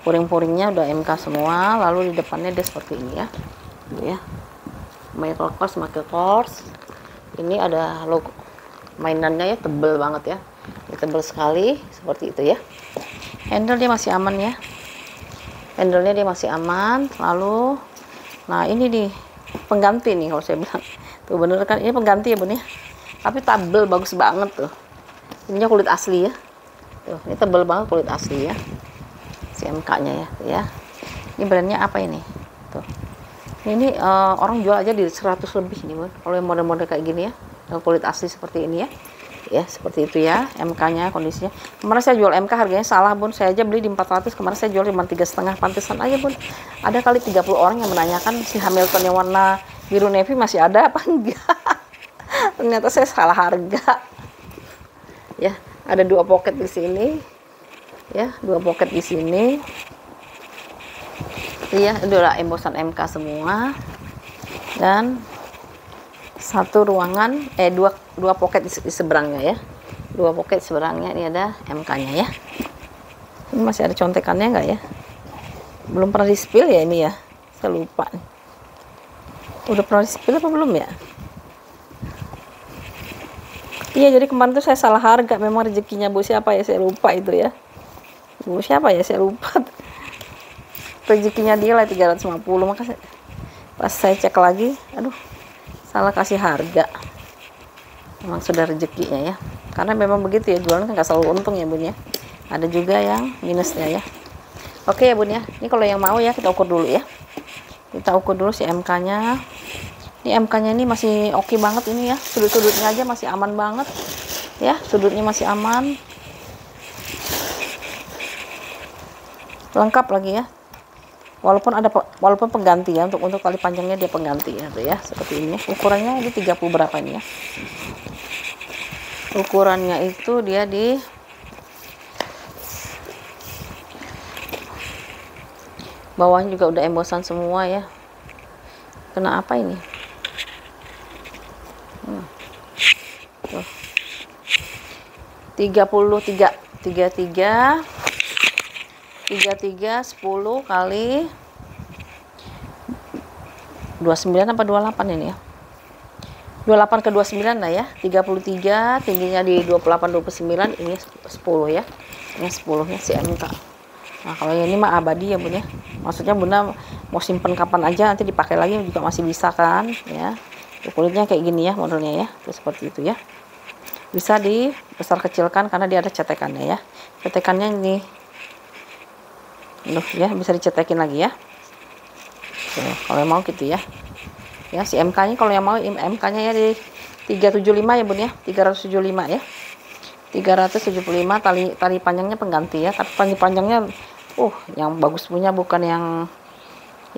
puring-puringnya udah MK semua. Lalu di depannya dia seperti ini ya. Gitu ya. Michael Kors. Ini ada logo mainannya ya, tebel banget ya. Tebel sekali seperti itu ya. Handle dia masih aman ya. Handle-nya dia masih aman. Lalu nah ini nih pengganti nih kalau saya bilang. Tuh bener kan, ini pengganti ya bun ya. Tapi tebel bagus banget tuh. Ininya kulit asli ya. Tuh, ini tebel banget kulit asli ya. Si MK-nya ya, tuh ya. Ini brandnya apa ini? Tuh. Ini orang jual aja di 100 lebih nih bun. Kalau yang model-model kayak gini ya, kulit asli seperti ini ya. Ya, seperti itu ya, MK-nya kondisinya. Kemarin saya jual MK harganya salah bun. Saya aja beli di 400, kemarin saya jual di 3,5. Pantesan aja bun. Ada kali 30 orang yang menanyakan si Hamilton yang warna biru navy masih ada apa enggak. Ternyata saya salah harga. Ya, ada 2 pocket di sini. Ya, 2 pocket di sini. Iya, udah embosan MK semua. Dan 1 ruangan, 2 pocket di seberangnya ya. 2 pocket seberangnya, ini ada MK-nya ya. Ini masih ada contekannya enggak ya? Belum pernah di-spill ya ini ya. Saya lupa. Udah pernah di-spill apa belum ya? Iya, jadi kemarin tuh saya salah harga. Memang rezekinya Bu siapa ya, saya lupa itu ya. Bu siapa ya, saya lupa. Rezekinya dia lah 350, maka pas saya cek lagi, aduh, salah kasih harga. Memang sudah rezekinya ya. Karena memang begitu ya, jualan kan nggak selalu untung ya bun ya. Ada juga yang minusnya ya. Oke ya bun ya. Ini kalau yang mau ya kita ukur dulu ya. Kita ukur dulu si MK-nya. Ini MK-nya ini masih oke banget ini ya. Sudut-sudutnya aja masih aman banget. Ya, sudutnya masih aman. Lengkap lagi ya. Walaupun pengganti ya, untuk tali panjangnya dia pengganti ya tuh ya, seperti ini. Ukurannya ini 30 berapa ini ya. Ukurannya itu dia di bawahnya juga udah embosan semua ya. Kena apa ini? Tuh. 33 10 kali 29 apa 28 ini ya. 28 ke 29 lah ya. 33 tingginya di 28 29, ini 10 ya. Ini 10 ya si MK. Nah, kalau yang ini mah abadi ya bun ya. Maksudnya bunda mau simpen kapan aja, nanti dipakai lagi juga masih bisa kan ya. Kulitnya kayak gini ya modelnya ya. Terus seperti itu ya. Bisa dibesar kecilkan karena dia ada cetekannya ya. Cetekannya ini ya, bisa dicetekin lagi ya. Tuh, kalau mau gitu ya. Ya, si MK-nya kalau yang mau MK-nya ya di 375 ya Bun ya, 375 ya. 375 tali panjangnya pengganti ya, tapi tali panjangnya yang bagus punya, bukan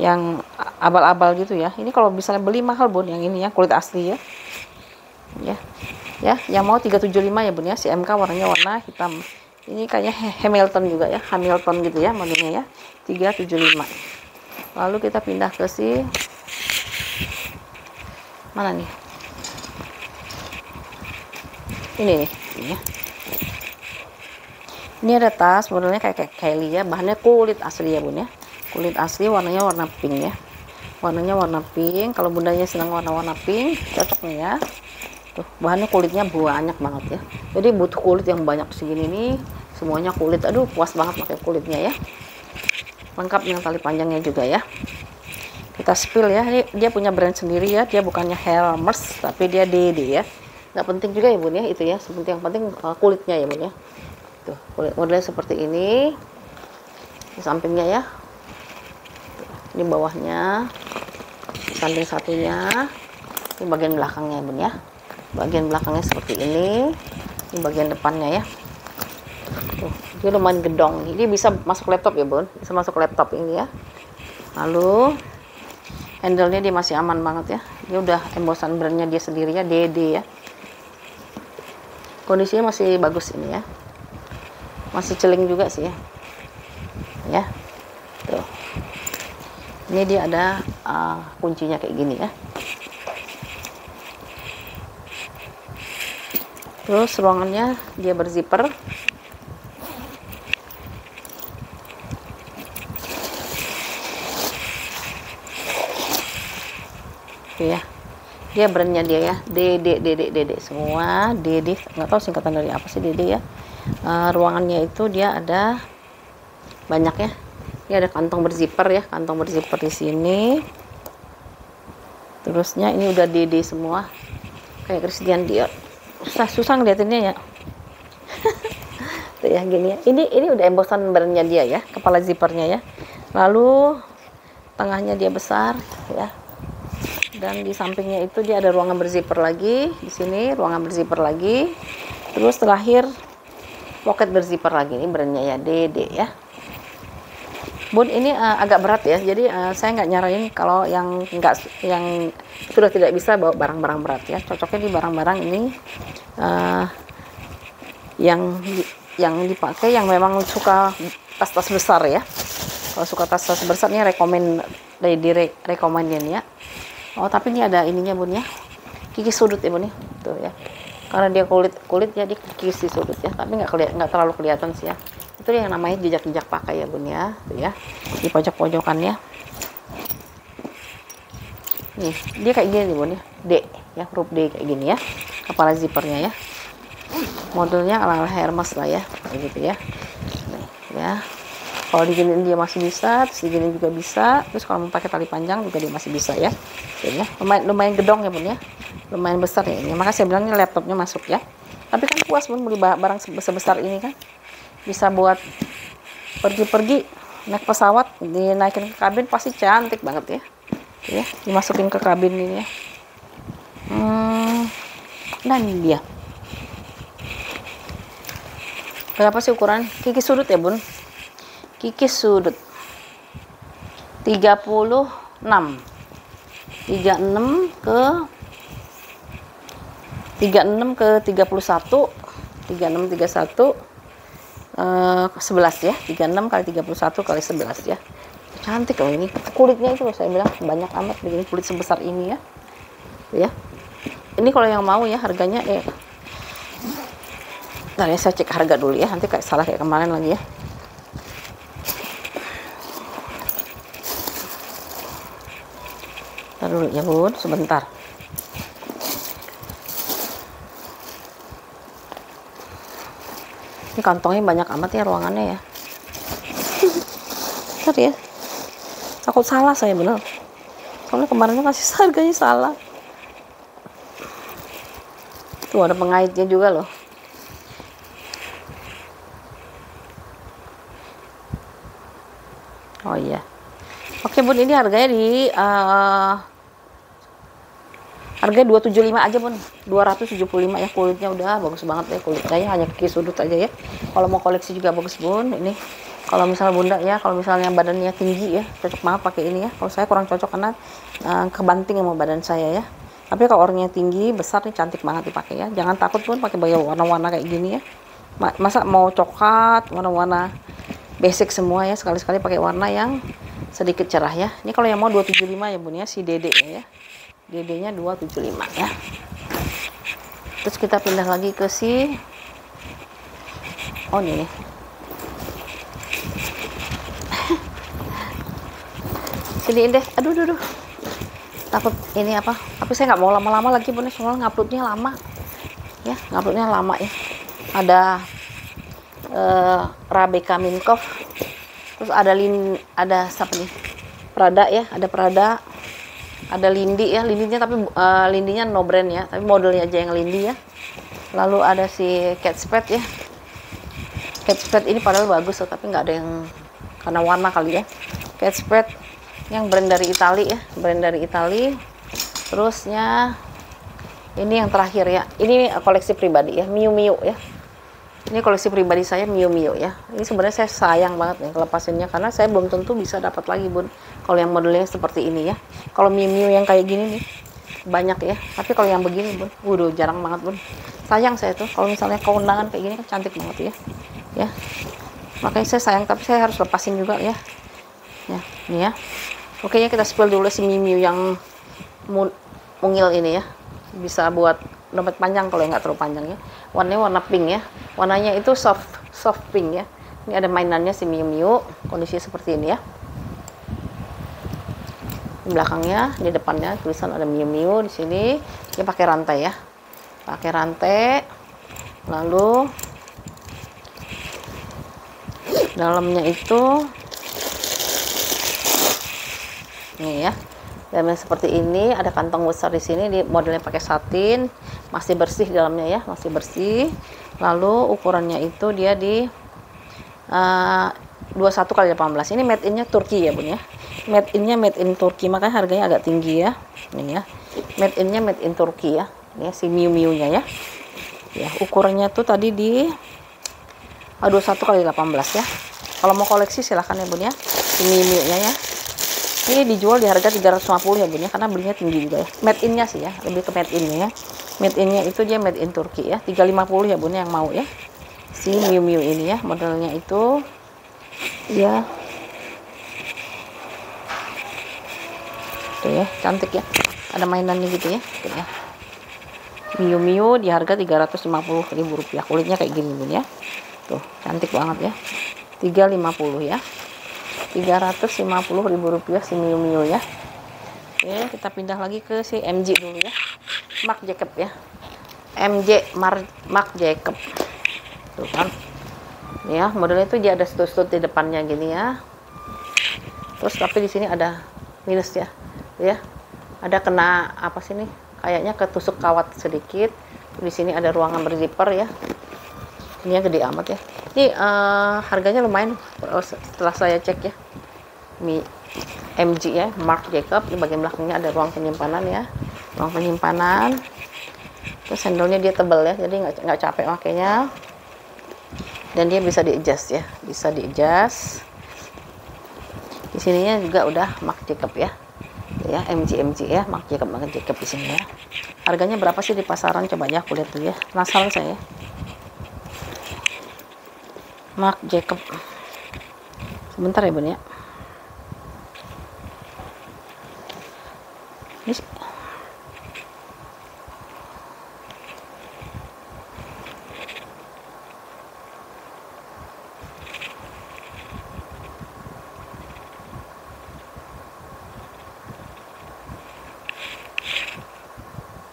yang abal-abal gitu ya. Ini kalau misalnya beli mahal Bun, yang ini ya kulit asli ya. Ya, yang mau 375 ya Bun ya. Si MK warnanya warna hitam. Ini kayaknya Hamilton juga ya, Hamilton gitu ya modelnya ya. 375. Lalu kita pindah ke si mana nih? Ini nih, ini ya. Ini ada tas modelnya kayak Kylie ya, bahannya kulit asli ya Bun ya. Kulit asli, warnanya warna pink ya. Warnanya warna pink. Kalau bundanya senang warna-warna pink, cocok nih ya. Tuh, bahannya kulitnya banyak banget ya. Jadi butuh kulit yang banyak segini nih, semuanya kulit. Aduh, puas banget pakai kulitnya ya. Lengkap dengan tali panjangnya juga ya. Kita spill ya. Ini dia punya brand sendiri ya. Dia bukannya Hermes, tapi dia DD ya. Nggak penting juga ya Bun ya, itu ya. Seperti yang penting kulitnya ya Bun ya. Tuh, kulit modelnya seperti ini. Di sampingnya ya. Tuh, ini bawahnya. Di samping satunya. Ini bagian belakangnya ya Bun ya. Bagian belakangnya seperti ini. Ini bagian depannya ya. Tuh, dia lumayan gedong. Jadi bisa masuk laptop ya Bun. Bisa masuk laptop ini ya. Lalu handle-nya dia masih aman banget ya. Dia udah embosan brandnya dia sendiri ya, DD ya. Kondisinya masih bagus ini ya. Masih celing juga sih ya. Ya. Tuh. Ini dia ada kuncinya kayak gini ya. Terus ruangannya dia berzipper. Ya, dia brandnya dia ya, DD semua, DD, nggak tahu singkatan dari apa sih DD ya. Ruangannya itu dia ada banyak ya. Ini ada kantong berzipper ya, kantong berzipper di sini. Terusnya ini udah DD semua, kayak Christian Dior. Susah ngeliatinnya ya. Tuh ya gini ya. Ini udah embosan brandnya dia ya, kepala zippernya ya. Lalu tengahnya dia besar ya. Dan di sampingnya itu dia ada ruangan berzipper lagi. Di sini ruangan berzipper lagi. Terus terakhir pocket berzipper lagi. Ini brandnya ya, DD ya. Bun, ini agak berat ya. Jadi saya nggak nyaranin kalau yang sudah tidak bisa bawa barang-barang berat ya. Cocoknya di barang-barang ini yang dipakai yang memang suka tas-tas besar ya. Kalau suka tas-tas besar ini rekomendin ya. Oh, tapi ini ada ininya Bun ya. Kikis sudut ya Bun ya. Tuh ya. Karena dia kulit jadi kikis di sudut ya, tapi nggak terlalu kelihatan sih ya. Itu yang namanya jejak-jejak pakai ya Bun ya. Tuh ya. Di pojok-pojokannya. Nih, dia kayak gini nih Bun ya. D ya, huruf D kayak gini ya. Kepala zippernya ya. Modelnya ala-ala Hermes lah ya. Kayak gitu ya. Nih, ya. Kalau diginiin dia masih bisa, terus diginiin juga bisa. Terus kalau mau pakai tali panjang juga dia masih bisa ya. Ya, lumayan gedong ya Bun ya. Lumayan besar ya ini. Makanya saya bilangnya laptopnya masuk ya. Tapi kan puas Bun beli barang sebesar ini kan. Bisa buat pergi-pergi naik pesawat, dinaikin ke kabin pasti cantik banget ya. Ya, dimasukin ke kabin ini ya. Nah ini dia. Berapa sih ukuran? Kikis sudut ya Bun. Kikis sudut 36 ke 31 11 ya. 36 kali 31 kali 11 ya. Cantik loh ini. Kulitnya itu saya bilang banyak amat bikin kulit sebesar ini ya. Ya. Ini kalau yang mau ya harganya Ntar ya saya cek harga dulu ya. Nanti salah kayak kemarin lagi ya. Ntar dulu ya Bun, sebentar. Ini kantongnya banyak amat ya ruangannya ya. Ntar ya. Takut salah saya bener. Soalnya kemarin kasih harganya salah. Tuh ada pengaitnya juga loh. Oh iya. Oke Bun, ini harganya di Harga 275 aja Bun, 275 ya. Kulitnya udah bagus banget ya kulitnya ya, hanya kaki sudut aja ya. Kalau mau koleksi juga bagus Bun. Ini kalau misalnya Bunda ya, kalau misalnya badannya tinggi ya, cocok banget pakai ini ya. Kalau saya kurang cocok karena kebanting sama badan saya ya. Tapi kalau orangnya tinggi, besar nih, cantik banget dipakai ya. Jangan takut Bun pakai baju warna-warna kayak gini ya. Masa mau coklat, warna-warna basic semua ya, sekali-sekali pakai warna yang sedikit cerah ya. Ini kalau yang mau 275 ya Bun ya, si Dede ya. DD-nya 275 ya. Terus kita pindah lagi ke si ini nih. Siniin deh. Aduh. Takut ini apa? Tapi saya nggak mau lama-lama lagi Bun, soalnya nguploadnya lama. Ya, nguploadnya lama ya. Ada Rabeka Minkov. Terus ada siapa nih? Prada ya, ada Prada. Ada Lindy ya, lindinya tapi lindinya no brand ya, tapi modelnya aja yang Lindy ya. Lalu ada si Kate Spade ya. Kate Spade ini padahal bagus tapi nggak ada yang karena warna kali ya. Kate Spade yang brand dari Itali ya, brand dari Itali. Terusnya ini yang terakhir ya, ini koleksi pribadi ya, Miu Miu ya. Ini koleksi pribadi saya, Miu Miu ya. Ini sebenarnya saya sayang banget nih kelepasinnya karena saya belum tentu bisa dapat lagi Bun. Kalau yang modelnya seperti ini ya. Kalau Miu Miu yang kayak gini nih banyak ya. Tapi kalau yang begini Bun, waduh jarang banget Bun. Sayang saya tuh kalau misalnya keundangan kayak gini kan cantik banget ya. Ya. Makanya saya sayang, tapi saya harus lepasin juga ya. Ya, ini ya. Oke ya, kita spill dulu si Miu Miu yang mungil ini ya. Bisa buat dompet panjang kalau nggak terlalu panjang ya. Warnanya warna pink ya. Warnanya itu soft pink ya. Ini ada mainannya si Miu Miu. Kondisi seperti ini ya. Di belakangnya, di depannya tulisan ada Miu Miu di sini. Dia pakai rantai ya. Pakai rantai. Lalu dalamnya itu ini ya. Dalamnya seperti ini, ada kantong besar di sini, di modelnya pakai satin, masih bersih dalamnya ya, masih bersih. Lalu ukurannya itu dia di 21x18. Ini made in-nya Turki ya Bun ya. Made in-nya made in Turki, makanya harganya agak tinggi ya. Ini ya. Made in-nya made in Turki ya. Ini ya, si Miu Miu-nya ya. Ya, ukurannya tuh tadi di 21x18 ya. Kalau mau koleksi silahkan ya Bun ya. Si Miu Miu-nya ya. Ini dijual di harga 350 ya Bun ya, karena belinya tinggi juga ya. Made in-nya sih ya, lebih ke made in-nya ya. Made in-nya itu dia made in Turki ya. 350 ya Bun yang mau ya. Si Miu Miu ini ya, modelnya itu ya. Tuh ya, cantik ya. Ada mainannya gitu ya. Tuh ya. Miu Miu di harga Rp350.000. Kulitnya kayak gini Bun ya. Tuh, cantik banget ya. 350 ya. Rp350.000 si Miu Miu ya. Oke, kita pindah lagi ke si MJ dulu ya. Marc Jacob ya. Marc Jacob. Tuh kan. Ya, modelnya itu dia ada stud-stud di depannya gini ya. Terus tapi di sini ada minus ya. Tuh ya. Ada kena apa sih nih? Kayaknya ketusuk kawat sedikit. Di sini ada ruangan berzipper ya. Ini gede amat ya. Ini harganya lumayan setelah saya cek ya. MG ya, Marc Jacob. Di bagian belakangnya ada ruang penyimpanan ya. Ruang penyimpanan. Terus sandalnya dia tebal ya, jadi nggak capek makainya. Dan dia bisa di-adjust ya, bisa di-adjust. Di sininya juga udah Marc Jacob ya. Ya, MG ya, Marc Jacob di sini ya. Harganya berapa sih di pasaran? Coba ya aku lihat dulu ya. Penasaran saya. Marc Jacob. Sebentar ya Bun ya. Ini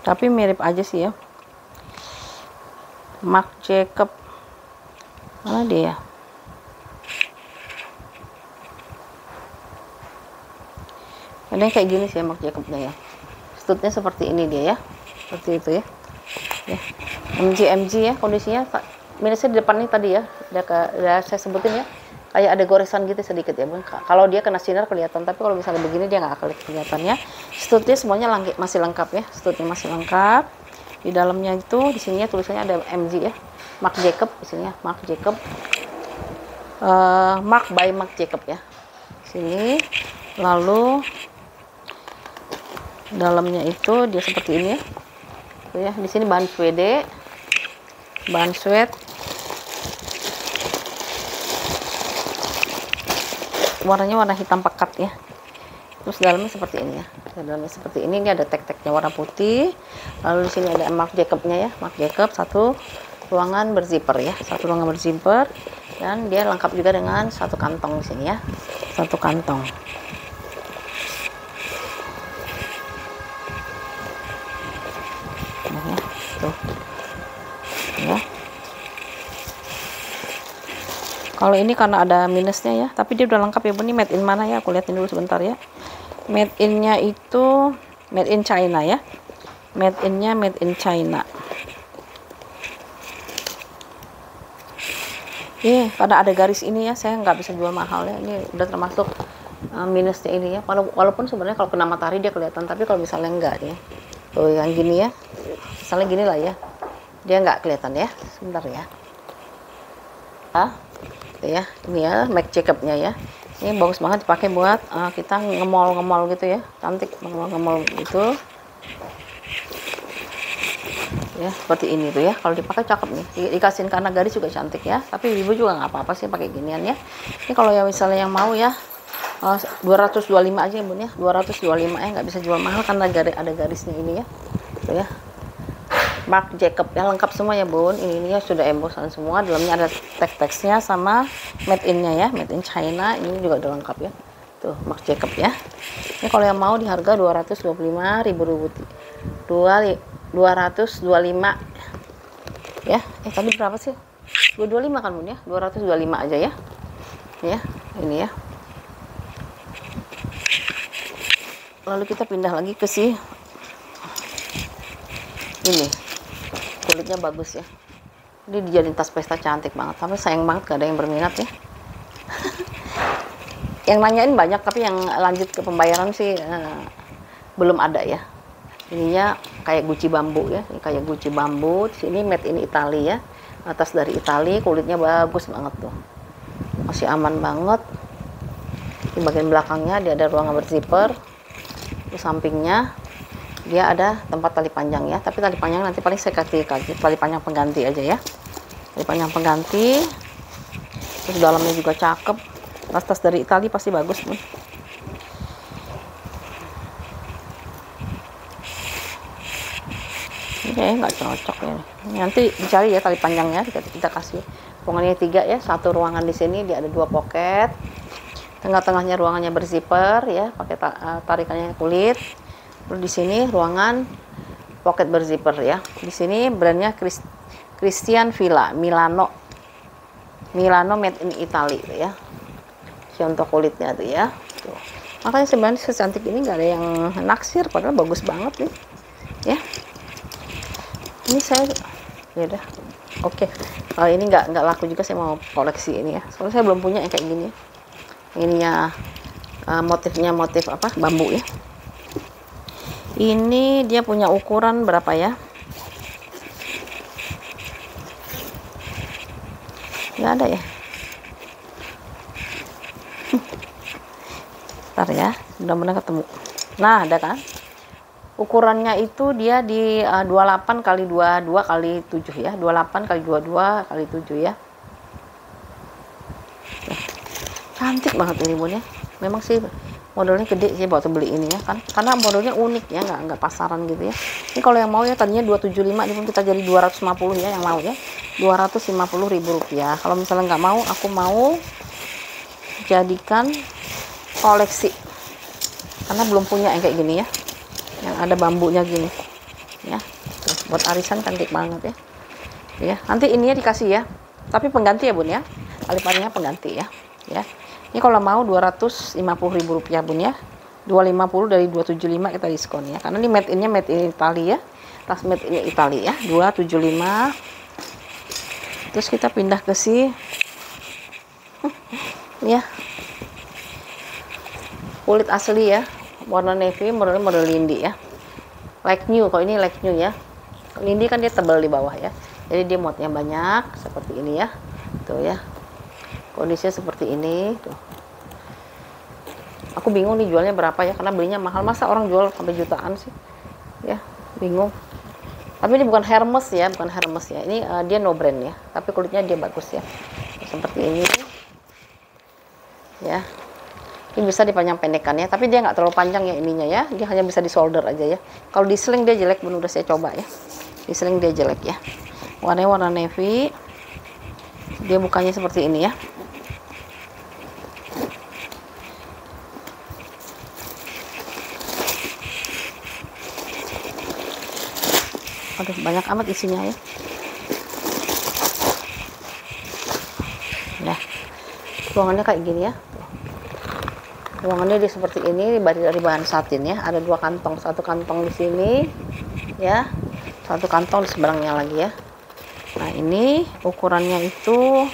tapi mirip aja sih ya. Marc Jacob mana dia ya? Ada yang kayak gini sih ya Marc Jacobnya ya. Studnya seperti ini dia ya, seperti itu ya. MG ya kondisinya. Minusnya di depan nih tadi ya, udah saya sebutin ya. kayak ada goresan gitu sedikit ya bun. Kalau dia kena sinar kelihatan, tapi kalau misalnya begini dia nggak akan kelihatan ya. Stutnya semuanya masih lengkap ya, stutnya masih lengkap. Di dalamnya itu di sini tulisannya ada MG ya, Marc Jacob di sini ya, Marc Jacob, Marc by Marc Jacob ya. Sini, lalu dalamnya itu dia seperti ini ya. Tuh ya, di sini bahan suede, bahan suede. Warnanya warna hitam pekat ya. Terus dalamnya seperti ini ya. Dalamnya seperti ini ada tek-teknya warna putih. Lalu di sini ada Marc Jacob-nya ya, Marc Jacob, satu ruangan berzipper ya, satu ruangan berzipper, dan dia lengkap juga dengan satu kantong di sini ya, satu kantong. Nah, ya, tuh. Ya. Kalau ini karena ada minusnya ya, tapi dia udah lengkap ya bun. Ini made in mana ya? Aku lihatin dulu sebentar ya. Made in-nya itu made in China ya. Made in-nya made in China. Karena ada garis ini ya, saya nggak bisa jual mahal ya. Ini udah termasuk minusnya ini ya. Walaupun sebenarnya kalau kena matahari dia kelihatan, tapi kalau misalnya enggak ya. Tuh yang gini ya. Misalnya gini lah ya. Dia nggak kelihatan ya. Sebentar ya. Ya, ini ya Marc Jacob-nya ya. Ini bagus banget dipakai buat kita ngemol-ngemol gitu ya. Cantik ngemol-ngemol gitu. Ya, seperti ini tuh ya. Kalau dipakai cakep nih. Dikasihin karena garis juga cantik ya. Tapi ibu juga nggak apa-apa sih pakai ginian ya. Ini kalau yang misalnya yang mau ya 225 aja ya bun ya. 225 ya, nggak bisa jual mahal karena ada garisnya ini ya. Tuh ya. Marc Jacob ya, lengkap semua ya bun. Ini ya sudah embossan semua, dalamnya ada teks-teksnya sama made in-nya ya, made in China. Ini juga udah lengkap ya. Tuh Marc Jacob ya. Ini kalau yang mau di harga 225.000 rupiah. 225 ya. Tadi berapa sih? 225 kan bun ya. 225 aja ya. Ya, ini ya. Lalu kita pindah lagi ke ini. Kulitnya bagus ya. Ini dijadiin tas pesta cantik banget. Tapi sayang banget gak ada yang berminat ya. Yang nanyain banyak, tapi yang lanjut ke pembayaran sih belum ada ya. Ininya kayak guci bambu ya. Ini kayak guci bambu. Sini made in Italy ya. Atas dari Italy, kulitnya bagus banget tuh. Masih aman banget. Di bagian belakangnya dia ada ruangan berzipper. Di sampingnya dia ada tempat tali panjang ya, tapi tali panjang nanti paling saya kasih tali panjang pengganti aja ya, tali panjang pengganti. Terus dalamnya juga cakep, tas-tas dari Italia pasti bagus nih. Ini kayaknya nggak cocok ya, nanti dicari ya tali panjangnya, kita kasih ruangannya 3 ya, satu ruangan di sini dia ada 2 pocket, tengah-tengahnya ruangannya berzipper ya, pakai tarikannya kulit. Terus di sini ruangan pocket berzipper ya. Di sini brandnya Christian Villa Milano made in Italy ya. Contoh kulitnya tuh ya. Tuh. Makanya sebenarnya secantik ini nggak ada yang naksir, padahal bagus banget nih. Ya. Ini saya ya udah. Oke. Kalau ini nggak laku juga, saya mau koleksi ini ya. Soalnya saya belum punya yang kayak gini. Ininya motifnya motif apa? Bambu ya. Ini dia punya ukuran berapa ya? Nggak ada ya? Bentar ya, mudah-mudahan ketemu. Nah, ada kan? Ukurannya itu dia di 28 kali 22 kali 7 ya. 28 kali 22 kali 7 ya. Cantik banget ini bun ya. Memang sih modelnya gede sih buat beli ini ya kan, karena modelnya unik ya, nggak pasaran gitu ya. Ini kalau yang mau ya tadinya 275, ini pun kita jadi 250 ya, yang mau ya 250.000 rupiah. Kalau misalnya nggak mau, aku mau jadikan koleksi karena belum punya yang kayak gini ya, yang ada bambunya gini ya. Tuh, buat arisan cantik banget ya. Ya nanti ininya dikasih ya, tapi pengganti ya bun ya, tali panjangnya pengganti ya. Ya. Ini kalau mau 250.000 rupiah bun ya. 250 dari 275 kita diskon ya. Karena ini made in-nya made in Italy ya. Tas made in Italy ya. 275. Terus kita pindah ke ya, kulit asli ya, warna navy, modelnya model Lindy ya, like new. Kalau ini like new ya, Lindy kan dia tebal di bawah ya, jadi dia muatnya banyak seperti ini ya, tuh ya, kondisinya seperti ini tuh. Aku bingung nih jualnya berapa ya, karena belinya mahal. Masa orang jual sampai jutaan sih ya, bingung. Tapi ini bukan Hermes ya, bukan Hermes ya, ini dia no brand ya, tapi kulitnya dia bagus ya, seperti ini ya. Ini bisa dipanjang pendekkan ya, tapi dia nggak terlalu panjang ya ininya ya, dia hanya bisa di solder aja ya. Kalau di sling dia jelek, Bun, udah saya coba ya, di sling dia jelek ya. Warnanya warna navy, dia bukanya seperti ini ya. Aduh, banyak amat isinya ya. Nah, ruangannya kayak gini ya. Ruangannya dia seperti ini, dari bahan satin ya. Ada 2 kantong, 1 kantong di sini ya, 1 kantong di seberangnya lagi ya. Nah, ini ukurannya itu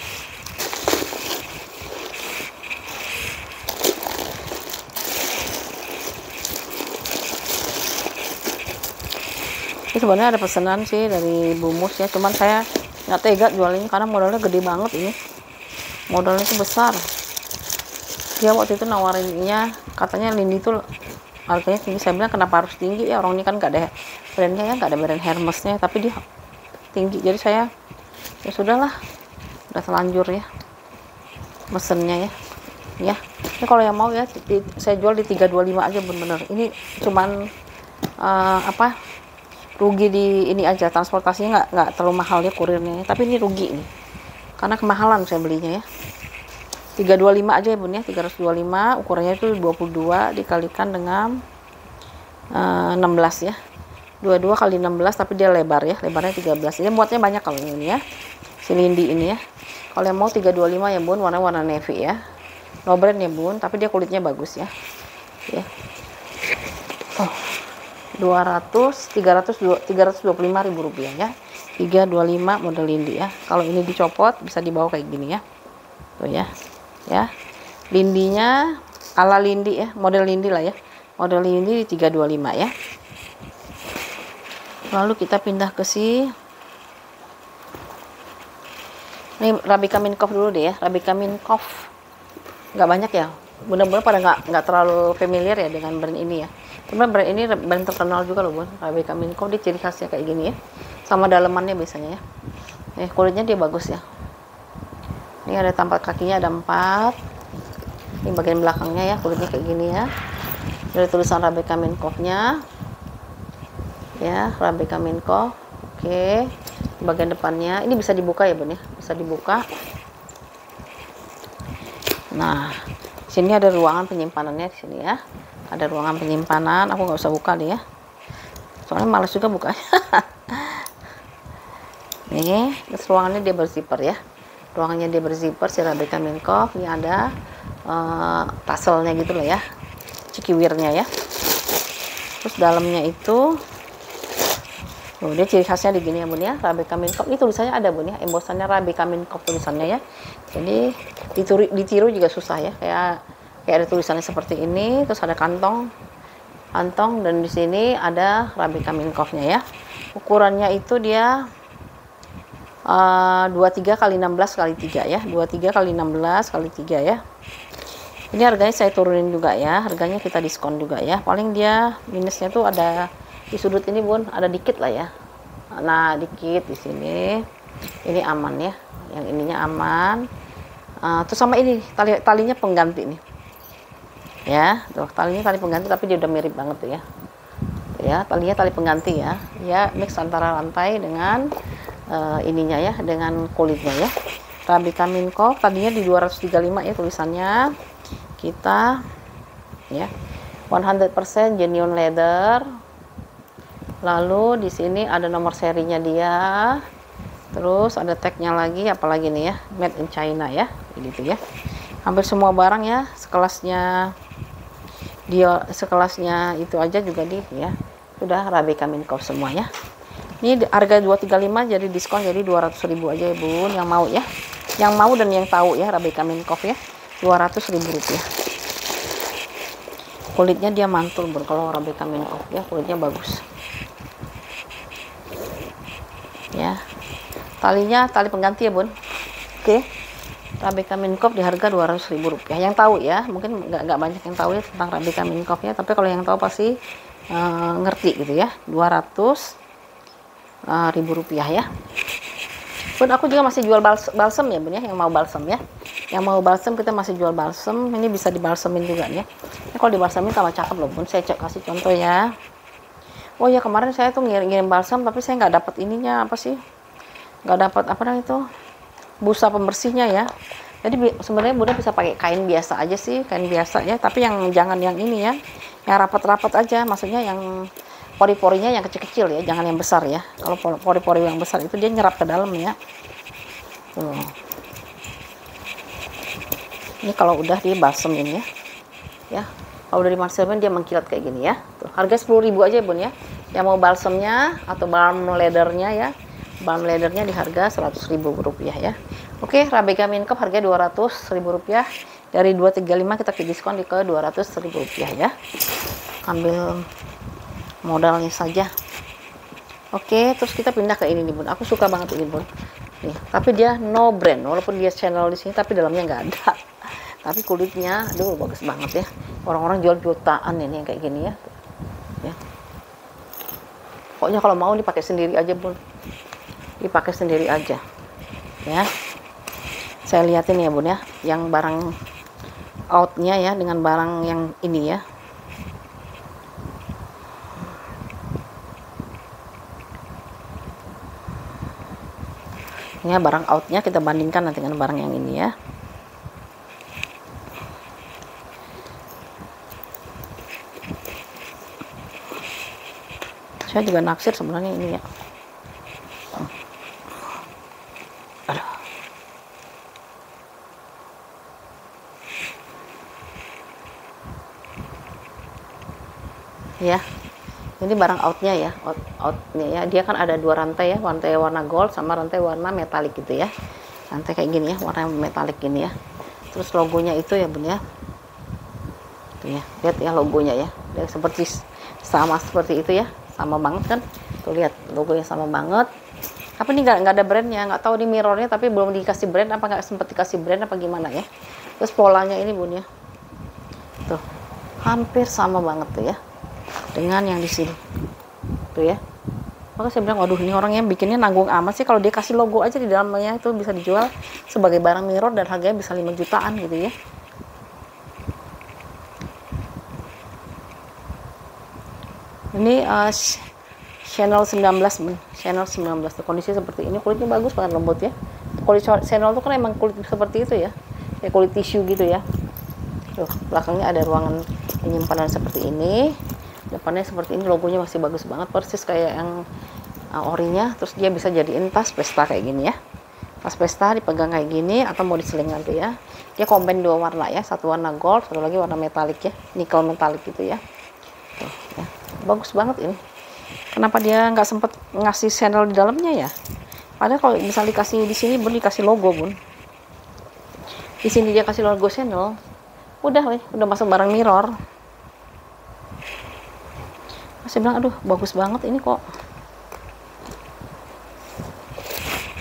ini sebenarnya ada pesanan sih dari Bumus ya, cuman saya nggak tega jualnya karena modalnya gede banget ini, modalnya itu besar. Dia waktu itu nawarinnya katanya Lindy itu harganya tinggi. Saya bilang kenapa harus tinggi ya, orang ini kan nggak ada brandnya ya, nggak ada brand Hermesnya, tapi dia tinggi. Jadi saya ya sudahlah, udah terlanjur ya mesennya ya. Ini kalau yang mau ya saya jual di 325 aja, bener-bener. Ini cuman rugi di ini aja, transportasinya nggak terlalu mahal ya kurirnya, tapi ini rugi nih karena kemahalan saya belinya ya. 325 aja ya, Bun ya, 325. Ukurannya itu 22 dikalikan dengan 16 ya, 22 kali 16, tapi dia lebar ya, lebarnya 13. Ini muatnya banyak kalau ini ya, si Lindy ini ya. Kalau yang mau 325 ya, Bun, warna navy ya, no brand ya, Bun, tapi dia kulitnya bagus ya. 325.000 rupiah ya, 325 model Lindy ya. Kalau ini dicopot bisa dibawa kayak gini ya, tuh ya. Lindinya ala Lindy ya, model Lindy lah ya, model Lindy 325 ya. Lalu kita pindah ke ini Rabica Minkoff dulu deh ya. Rabica Minkoff nggak banyak ya, bener-bener pada nggak terlalu familiar ya dengan brand ini ya. Cuman brand ini brand terkenal juga loh, Bun. Rabica Minkoff, dia ciri khasnya kayak gini ya, sama dalemannya biasanya ya. Kulitnya dia bagus ya. Ini ada tampal kakinya, ada 4. Ini bagian belakangnya ya, kulitnya kayak gini ya. Dari tulisan Rabica Minkoff-nya ya, Rabica Minkoff. Oke. Bagian depannya ini bisa dibuka ya, Bun ya, bisa dibuka. Nah, sini ada ruangan penyimpanannya di sini ya. Ada ruangan penyimpanan, aku nggak usah buka deh ya, soalnya males juga bukanya. Nih, terus ruangannya dia berzipper ya. Ruangannya dia berzipper, si Rabica Minkoff. Ini ada taselnya gitu loh ya, cikiwirnya ya. Terus dalamnya itu dia ciri khasnya di gini ya, Bun ya, Rabica Minkoff. Ini tulisannya ada, Bun ya, embosannya Rabica Minkoff tulisannya ya. Jadi ditiru juga susah ya, kayak ada tulisannya seperti ini. Terus ada kantong, dan di sini ada Rabica Minkoff-nya ya. Ukurannya itu dia 23 kali 16 kali 3 ya, 23 kali 16 kali 3 ya. Ini harganya saya turunin juga ya, harganya kita diskon juga ya. Paling dia minusnya tuh ada di sudut ini, Bun, ada dikit lah ya. Nah, dikit di sini. Ini aman ya, yang ininya aman. Terus sama ini talinya pengganti nih ya, tuh tali pengganti, tapi dia udah mirip banget tuh ya. Talinya tali pengganti ya, mix antara rantai dengan ininya ya, dengan kulitnya ya. Rabica Minkoff tadinya di 235 ya tulisannya, kita ya 100% genuine leather. Lalu di sini ada nomor serinya dia, terus ada tagnya lagi, apalagi nih ya, made in China ya, gitu ya. Hampir semua barang ya, sekelasnya itu aja juga ya, sudah Rabica Minkoff semuanya. Ini harga 235 jadi diskon, jadi 200.000 aja ya, Bun, yang mau ya, yang mau dan yang tahu ya Rabica Minkoff ya. Rp200.000. Kulitnya dia mantul bun, kalau Arabica Mint Coff ya, kulitnya bagus ya. Talinya tali pengganti ya bun. Oke, Arabica Mint Coff di harga Rp200.000. Yang tahu ya, mungkin nggak banyak yang tahu ya tentang Arabica Mint Coff ya, tapi kalau yang tahu pasti ngerti gitu ya. Rp200.000 ya bun. Aku juga masih jual balsam ya bun ya, yang mau balsam ya, yang mau balsam kita masih jual balsam. Ini bisa dibalsemin juga nih ya. Ini kalau dibalsemin tambah cakep loh bun. Saya kasih contoh ya. Oh ya, kemarin saya tuh ngirim balsam tapi saya nggak dapat ininya, apa sih, nggak dapat apa namanya itu, busa pembersihnya ya. Jadi sebenarnya bunda bisa pakai kain biasa aja sih, kain biasa ya, tapi jangan yang ini ya, yang rapat-rapat aja, maksudnya yang pori-porinya yang kecil-kecil ya, jangan yang besar ya. Kalau pori-pori yang besar itu dia nyerap ke dalam ya. Tuh. Ini kalau udah dibalsemin ya. Kalau udah dibalsemin dia mengkilat kayak gini ya. Tuh, harga 10.000 aja bun ya. Yang mau balsamnya atau balm leathernya ya, balm leathernya di harga Rp100.000 ya. Oke, Arabica Mint Coff harga Rp200.000. Dari 235 kita diskon ke Rp200.000 ya. Ambil modalnya saja. Oke, terus kita pindah ke ini nih bun. Aku suka banget ini bun. Nih, tapi dia no brand, walaupun dia channel di sini, tapi dalamnya nggak ada. Tapi kulitnya, aduh bagus banget ya. Orang-orang jual jutaan ini yang kayak gini ya. Ya. Pokoknya kalau mau dipakai sendiri aja bun. Dipakai sendiri aja. Ya. Saya liatin ya bun ya, yang barang outnya ya dengan barang yang ini ya. Ini barang outnya kita bandingkan nanti dengan barang yang ini ya. Saya juga naksir sebenarnya ini ya. Aduh. Ya. Ini barang outnya ya, outnya ya. Dia kan ada dua rantai ya, rantai warna gold sama rantai warna metalik gitu ya. Rantai kayak gini ya, warna metalik gini ya. Terus logonya itu ya bun ya. Tuh ya, lihat ya logonya ya. Dia seperti sama seperti itu ya, sama banget kan. Tuh lihat logonya sama banget. Tapi ini nggak ada brandnya, nggak tahu di mirrornya, tapi belum dikasih brand apa nggak sempat dikasih brand apa gimana ya. Terus polanya ini bun ya. Tuh, hampir sama banget tuh ya. Dengan yang di sini tuh ya. Maka saya bilang, waduh ini orang yang bikinnya nanggung amat sih, kalau dia kasih logo aja di dalamnya itu bisa dijual sebagai barang mirror dan harganya bisa 5 jutaan gitu ya. Ini channel 19 channel 19 tuh, kondisi seperti ini, kulitnya bagus banget, lembut ya. Kulit channel tuh kan emang kulit seperti itu ya, kayak kulit tisu gitu ya. Tuh, belakangnya ada ruangan penyimpanan seperti ini. Depannya seperti ini, logonya masih bagus banget, persis kayak yang orinya. Terus dia bisa jadiin tas pesta kayak gini ya, tas pesta dipegang kayak gini atau mau diselingan tuh ya. Dia combine dua warna ya, satu warna gold, satu lagi warna metalik ya, nikel metalik gitu ya. Tuh, ya. Bagus banget ini. Kenapa dia nggak sempet ngasih channel di dalamnya ya? Padahal kalau misalnya dikasih di sini bun, dikasih logo bun, di sini dia kasih logo channel, udah masuk barang mirror. Saya bilang, aduh bagus banget ini kok,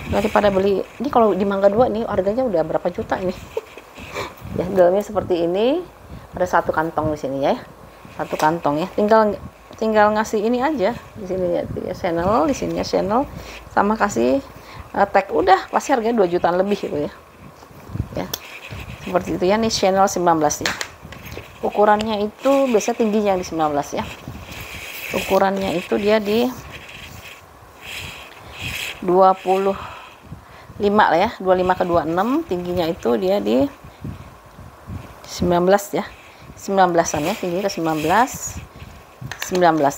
daripada beli ini. Kalau di Mangga 2 nih harganya udah berapa juta ini. Ya, dalamnya seperti ini, ada satu kantong di sini ya, satu kantong ya. Tinggal ngasih ini aja di sini ya, channel, di sini ya channel, sama kasih tag, udah pasti harganya 2 jutaan lebih gitu ya. Ya, seperti itu ya. Nih channel 19 ya. Ukurannya itu biasanya tingginya di 19 ya. Ukurannya itu dia di 25 lah ya, 25 ke 26, tingginya itu dia di 19 ya, 19an ya, tingginya ke 19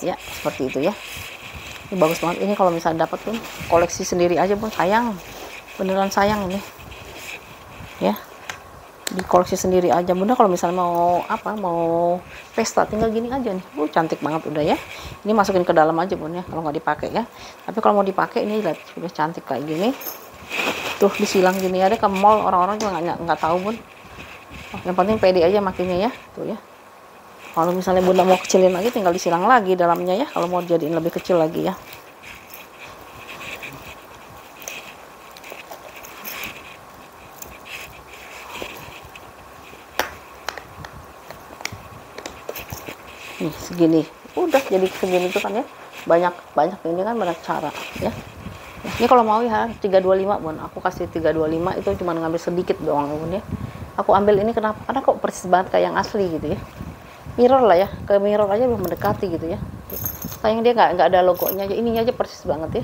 ya, seperti itu ya. Ini bagus banget ini, kalau misalnya dapat pun koleksi sendiri aja pun sayang, beneran sayang ini ya. Di koleksi sendiri aja bunda, kalau misalnya mau mau pesta tinggal gini aja nih, cantik banget udah ya. Ini masukin ke dalam aja bun ya, kalau nggak dipakai ya. Tapi kalau mau dipakai ini lihat udah cantik kayak gini tuh, disilang gini ada ke mall, orang-orang juga nggak tahu bun. Yang penting pede aja makinnya ya, tuh ya. Kalau misalnya bunda mau kecilin lagi, tinggal disilang lagi dalamnya ya, kalau mau jadiin lebih kecil lagi ya. Nih segini, udah jadi segini tuh kan ya, banyak ini kan, banyak cara ya. Ini kalau mau ya 325 bun, aku kasih 325, itu cuma ngambil sedikit doang bun ya. Aku ambil ini kenapa, karena kok persis banget kayak yang asli gitu ya, mirror lah ya, ke mirror aja belum mendekati gitu ya. Sayang dia nggak ada logonya aja, ininya aja persis banget ya.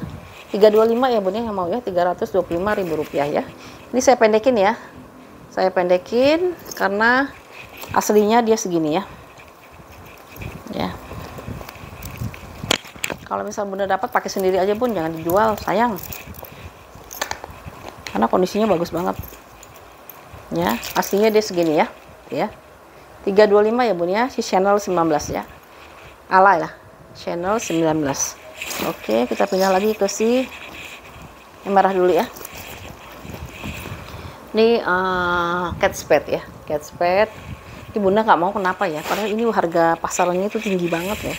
325 ya bun ya, yang mau ya, 325.000 rupiah ya. Ini saya pendekin ya, saya pendekin karena aslinya dia segini ya. Ya, kalau misal bunda dapat pakai sendiri aja bun, jangan dijual, sayang, karena kondisinya bagus banget ya. Aslinya dia segini ya, 325 ya bun ya, si channel 19 ya, ala ya, channel 19. Oke, kita pindah lagi ke si yang merah dulu ya. Ini cat spade ya, cat spade. Ini bunda nggak mau, kenapa ya, padahal ini harga pasarannya itu tinggi banget ya.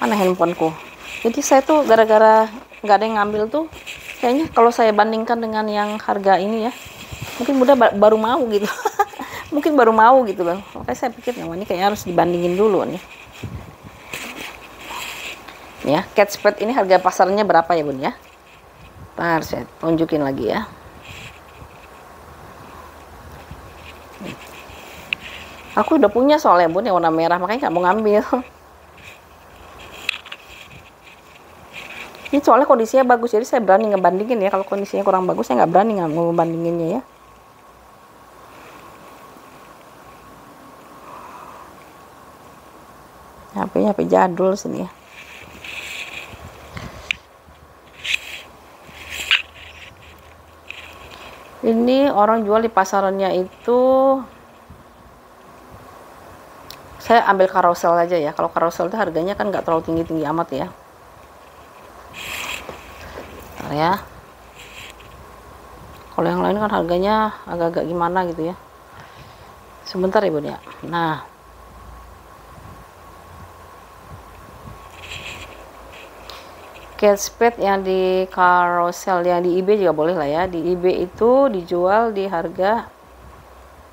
Mana handphoneku, jadi saya tuh gara-gara nggak ada yang ngambil tuh, kayaknya kalau saya bandingkan dengan yang harga ini ya, mungkin bunda baru mau gitu. Mungkin baru mau gitu loh, makanya saya pikir nah, ini kayaknya harus dibandingin dulu nih ya. Cat spade ini harga pasarnya berapa ya bun ya, ntar saya tunjukin lagi ya. Aku udah punya soalnya bun yang warna merah, makanya nggak mau ngambil. Ini soalnya kondisinya bagus, jadi saya berani ngebandingin ya. Kalau kondisinya kurang bagus, saya nggak berani ngebandinginnya ya. HP-nya HP jadul sini ya. Ini orang jual di pasarannya itu, saya ambil karosel aja ya. Kalau karosel itu harganya kan nggak terlalu tinggi-tinggi amat ya. Bentar ya. Kalau yang lain kan harganya agak-agak gimana gitu ya. Sebentar ya bun ya. Nah, cat spade yang di carousel, yang di eBay juga boleh lah ya. Di eBay itu dijual di harga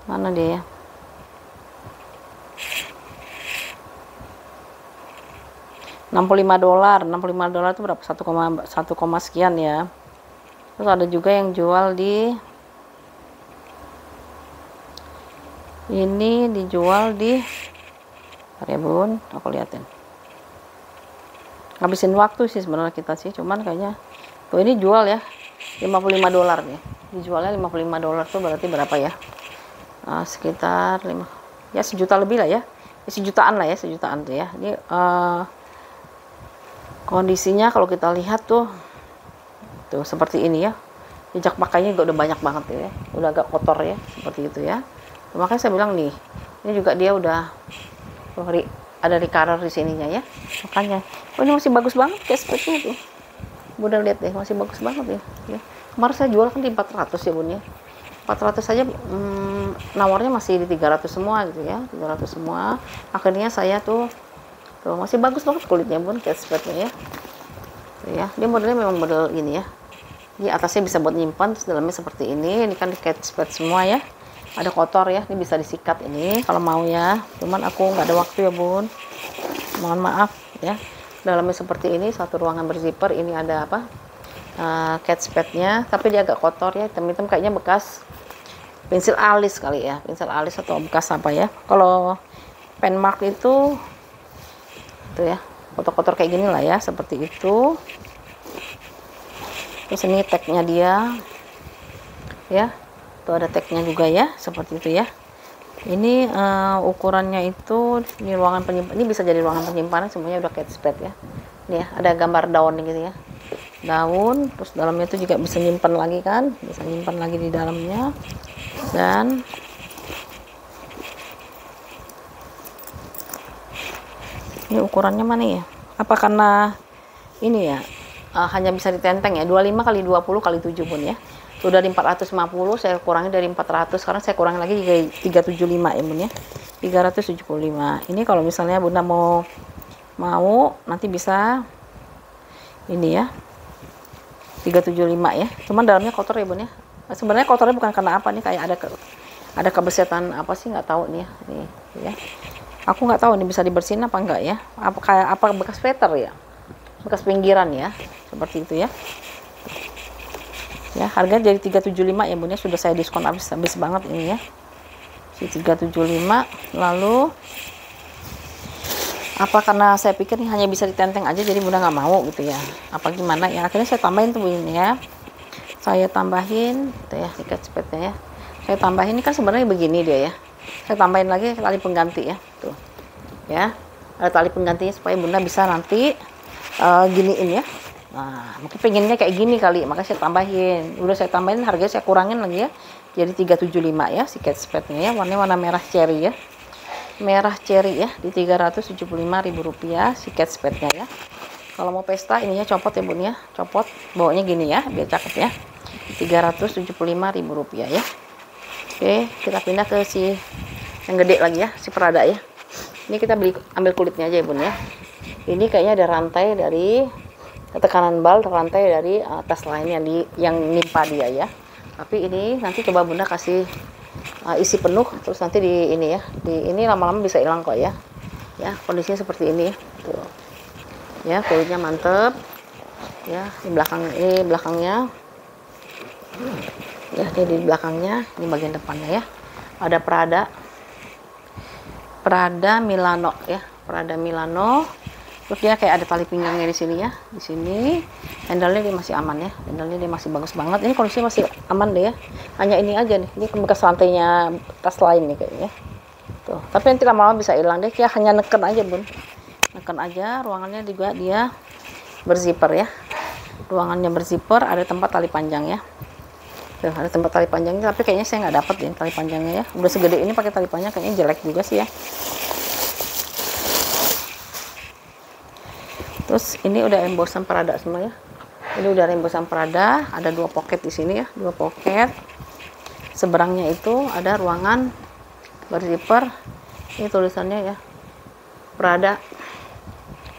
mana dia ya, $65. $65 itu berapa, 1, sekian ya. Terus ada juga yang jual di ini, dijual di ya bun, aku liatin, ngabisin waktu sih sebenarnya kita sih, cuman kayaknya tuh ini jual ya $55 nih, dijualnya $55 tuh berarti berapa ya, sekitar 5 ya, sejuta lebih lah ya, sejutaan lah ya, sejutaan tuh ya. Ini kondisinya kalau kita lihat tuh seperti ini ya, jejak pakainya juga udah banyak banget ya, udah agak kotor ya, seperti itu ya. Makanya saya bilang nih, ini juga dia udah ada recover di sininya ya, makanya ini masih bagus banget cat spade-nya tuh. Bunda lihat deh, masih bagus banget ya. Kemarin saya jual kan di 400 ya bun ya, 400 saja, nawarnya masih di 300 semua gitu ya, 300 semua. Akhirnya saya tuh masih bagus banget kulitnya bun, cat spade-nya ya. Tuh ya, dia modelnya memang model ini ya. Ini atasnya bisa buat nyimpan, terus dalamnya seperti ini. Ini kan di cat spade semua ya. Ada kotor ya, ini bisa disikat ini kalau mau ya. Cuman aku nggak ada waktu ya bun, mohon maaf ya. Dalamnya seperti ini, satu ruangan berzipper. Ini ada apa, cat spade-nya, tapi dia agak kotor ya, hitam-hitam, kayaknya bekas pensil alis kali ya, pensil alis atau bekas apa ya. Kalau penmark itu tuh ya, kotor-kotor kayak gini lah ya, seperti itu. Terus ini tagnya dia ya, tuh ada tagnya juga ya, seperti itu ya. Ini ukurannya itu, ini ruangan penyimpanan, ini bisa jadi ruangan penyimpanan, semuanya udah cat spade ya. Ini ya, ada gambar daun gitu ya, daun. Terus dalamnya itu juga bisa nyimpan lagi kan, bisa nyimpan lagi di dalamnya. Dan ini ukurannya mana ya, apa karena ini ya hanya bisa ditenteng ya, 25 kali 20 kali 7 pun ya. Sudah di 450, saya kurangi dari 400, sekarang saya kurangi lagi jadi 375 ya bun ya, 375. Ini kalau misalnya bunda mau nanti bisa ini ya 375 ya, cuman dalamnya kotor ya bun ya. Sebenarnya kotornya bukan karena apa nih, kayak ada kebersihan apa sih, nggak tahu nih ya, nih ya. Aku nggak tahu ini bisa dibersihin apa enggak ya, apa kayak apa bekas veter ya, bekas pinggiran ya, seperti itu ya. Ya, harganya jadi 375 ya bun ya, sudah saya diskon habis banget ini ya. Si 375. Lalu apa karena saya pikir ini hanya bisa ditenteng aja jadi bunda nggak mau gitu ya, apa gimana ya, akhirnya saya tambahin tuh ini ya, saya tambahin gitu ya, ikat cepetnya ya, saya tambahin. Ini kan sebenarnya begini dia ya, saya tambahin lagi tali pengganti ya, tuh ya, ada tali penggantinya supaya bunda bisa nanti giniin ya. Nah, mungkin pengennya kayak gini kali, makanya saya tambahin. Udah saya tambahin, harganya saya kurangin lagi ya, jadi 375 ya si cat spade-nya ya, warna merah cherry ya, merah cherry ya, di Rp375.000 si cat spade-nya ya. Kalau mau pesta ininya copot ya bun ya, copot bawanya gini ya, biar cakep ya, Rp375.000 ya. Oke, kita pindah ke si yang gede lagi ya, si Prada ya. Ini kita ambil kulitnya aja ya bun ya. Ini kayaknya ada rantai dari tekanan bal, rantai dari tas lainnya yang nimpa dia ya. Tapi ini nanti coba bunda kasih isi penuh, terus nanti di ini ya, di ini lama-lama bisa hilang kok ya. Ya, kondisinya seperti ini tuh ya, kulitnya mantep ya. Di belakang, ini belakangnya ya, ini di belakangnya, ini bagian depannya ya, ada Prada Milano ya, Prada Milano. Terus dia kayak ada tali pinggangnya di sini ya, di sini. Handle-nya dia masih aman ya, handle-nya dia masih bagus banget. Ini kondisinya masih aman deh ya. Hanya ini aja nih, ini bekas lantainya tas lain nih kayaknya. Tuh, tapi nanti lama-lama bisa hilang deh. Ya hanya neken aja bun, neken aja. Ruangannya juga dia berzipper ya. Ruangannya berzipper, ada tempat tali panjang ya. Tuh, ada tempat tali panjangnya, tapi kayaknya saya nggak dapet ya tali panjangnya ya. Udah segede ini pakai tali panjang kayaknya jelek juga sih ya. Terus ini udah embossan Prada semua ya. Ini udah embossan Prada, ada 2 pocket di sini ya, 2 pocket. Seberangnya itu ada ruangan berzipper. Ini tulisannya ya, Prada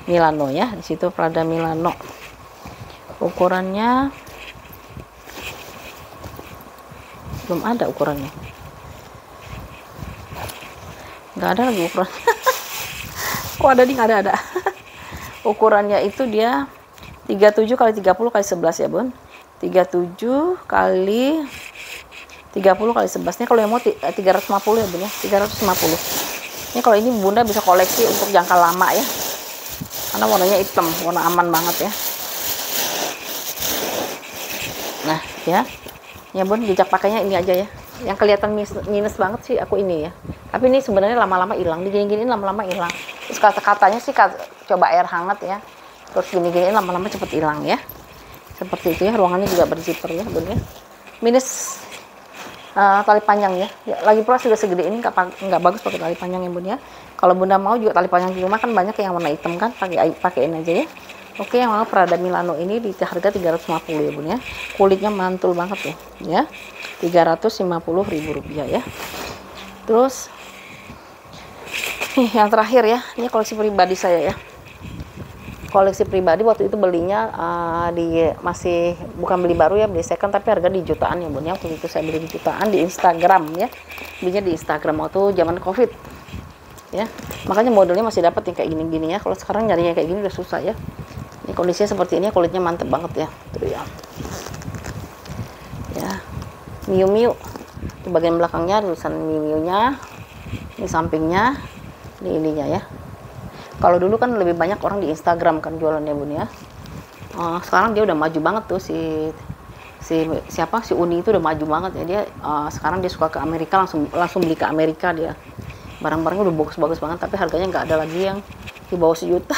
Milano ya, di situ Prada Milano. Ukurannya belum ada ukurannya. Nggak ada lagi ukurannya. Kok ada nih, nggak ada. Ukurannya itu dia 37 kali 30 kali 11 ya bun, 37 kali 30 kali 11 nya. Kalau yang mau 350 ya bun ya, 350. Ini kalau ini bunda bisa koleksi untuk jangka lama ya, karena warnanya hitam, warna aman banget ya. Nah ya bun, jejak pakainya ini aja ya. Yang kelihatan minus banget sih aku ini ya, tapi ini sebenarnya lama-lama hilang, digini-giniin lama-lama hilang. Terus kata-katanya sih coba air hangat ya, terus gini-giniin lama-lama cepet hilang ya, seperti itu ya. Ruangannya juga berzipper ya bun ya, minus tali panjang ya. Lagi pula sudah segede ini nggak bagus pakai tali panjang ya bun ya. Kalau bunda mau juga tali panjang di rumah kan banyak yang warna hitam kan, pakaiin aja ya. Oke, yang mana Prada Milano ini di harga 350 ya bun ya. Kulitnya mantul banget ya, Rp350.000 ya. Terus nih yang terakhir ya, ini koleksi pribadi saya ya. Koleksi pribadi waktu itu belinya masih bukan beli baru ya, beli second, tapi harga di jutaan ya bun ya. Waktu itu saya beli di jutaan di Instagram ya, belinya di Instagram waktu zaman COVID ya. Makanya modelnya masih dapat yang kayak gini-gini ya. Kalau sekarang nyarinya kayak gini udah susah ya. Ini kondisinya seperti ini, kulitnya mantep banget ya. Tuh ya. Ya, Miu Miu. Di bagian belakangnya tulisan Miu Miu-nya. Di sampingnya, di ininya ya. Kalau dulu kan lebih banyak orang di Instagram kan jualannya bun ya. Sekarang dia udah maju banget tuh si Uni itu udah maju banget ya. Dia sekarang dia suka ke Amerika, langsung beli ke Amerika dia. Barang-barangnya udah bagus-bagus banget, tapi harganya nggak ada lagi yang di bawah 1 juta.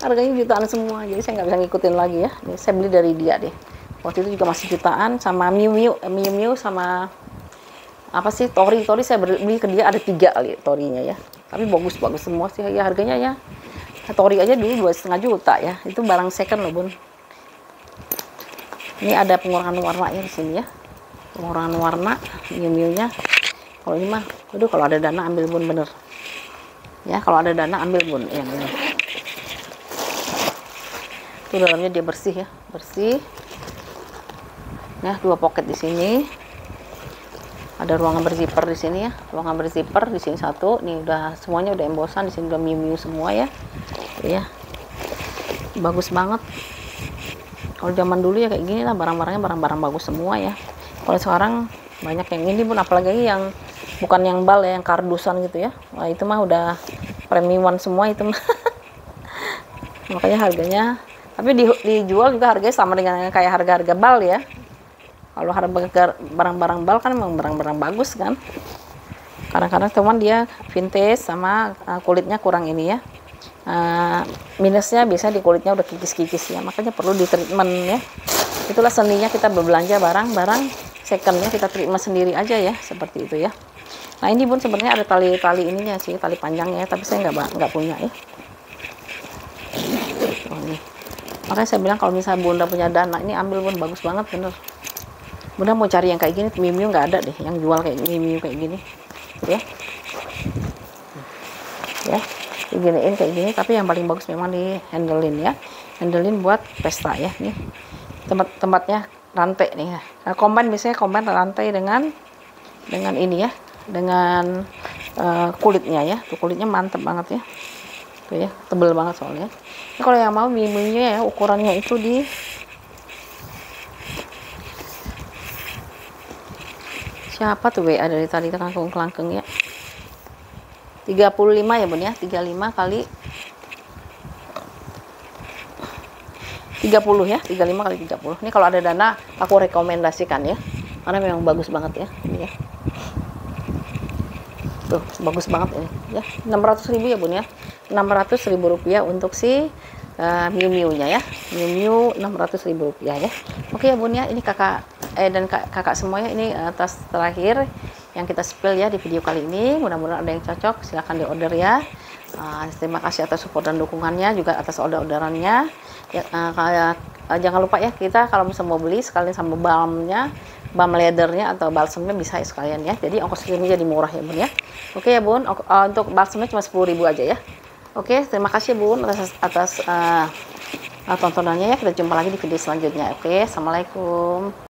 Harganya jutaan semua, jadi saya nggak bisa ngikutin lagi ya. Jadi saya beli dari dia deh. Waktu itu juga masih jutaan, sama Miu Miu sama apa sih Tori saya beli ke dia ada 3 kali Torinya ya. Tapi bagus semua sih ya, harganya ya. Tori aja dulu 2,5 juta ya. Itu barang second loh bun. Ini ada pengurangan warnanya di sini ya, pengurangan warna Miu-Miunya. Kalau ini mah, aduh, kalau ada dana ambil bun bener ya, kalau ada dana ambil bun yang ini. Itu dalamnya dia bersih ya, bersih. Nah, 2 pocket di sini. Ada ruangan berzipper di sini ya, ruangan berzipper di sini 1. Nih udah semuanya udah embosan, di sini udah Miu-Miu semua ya. Tuh ya. Bagus banget. Kalau zaman dulu ya kayak gini lah, barang-barangnya barang-barang bagus semua ya. Kalau sekarang banyak yang ini pun, apalagi yang bukan yang bal ya, yang kardusan gitu ya. Wah, itu mah udah premium semua itu mah. Makanya harganya, tapi dijual juga harganya sama dengan kayak harga-harga bal ya. Kalau harga barang-barang bal kan memang barang-barang bagus kan. Kadang-kadang teman dia vintage sama kulitnya kurang ini ya. Minusnya biasanya di kulitnya udah kikis-kikis ya, makanya perlu di treatment ya. Itulah seninya kita berbelanja barang-barang secondnya, kita treatment sendiri aja ya, seperti itu ya. Nah, ini Bun sebenarnya ada tali ininya sih, tali panjangnya, tapi saya nggak punya ya. Oh, ini. Makanya saya bilang kalau misalnya Bunda punya dana, ini ambil Bun, bagus banget bener. Bunda mau cari yang kayak gini, Miu-Miu nggak ada deh yang jual kayak Miu-Miu kayak gini ya. Ya, diginiin kayak gini, tapi yang paling bagus memang di handlein ya, handlein buat pesta ya. Nih tempatnya rantai nih ya. Nah, combine biasanya combine rantai dengan ini ya, dengan kulitnya ya. Tuh kulitnya mantep banget ya, tuh ya, tebel banget soalnya. Ini kalau yang mau Miu-Miunya ya, ukurannya itu di siapa tuh WA dari tadi kelangkeng ya, 35 ya Bun ya, 35 kali 30 ya, 35 kali 30. Ini kalau ada dana aku rekomendasikan ya, karena memang bagus banget ya ini ya. Tuh bagus banget ini ya, 600.000 ya Bun ya, 600.000 rupiah untuk si Miu-Miunya ya, Miu-Miu 600.000 rupiah ya. Oke ya Bun ya, ini kakak dan kakak semuanya, ini tas terakhir yang kita spill ya di video kali ini. Mudah-mudahan ada yang cocok, silahkan di order ya. Terima kasih atas support dan dukungannya, juga atas orderannya ya. Jangan lupa ya, kita kalau misalnya mau beli sekalian sama balmnya, balm leathernya atau balsamnya bisa ya sekalian ya, jadi ongkos kirimnya jadi murah ya Bun ya. Oke ya Bun, untuk balsamnya cuma 10.000 aja ya. Oke, terima kasih Bun atas tontonannya ya. Kita jumpa lagi di video selanjutnya. Oke, assalamualaikum.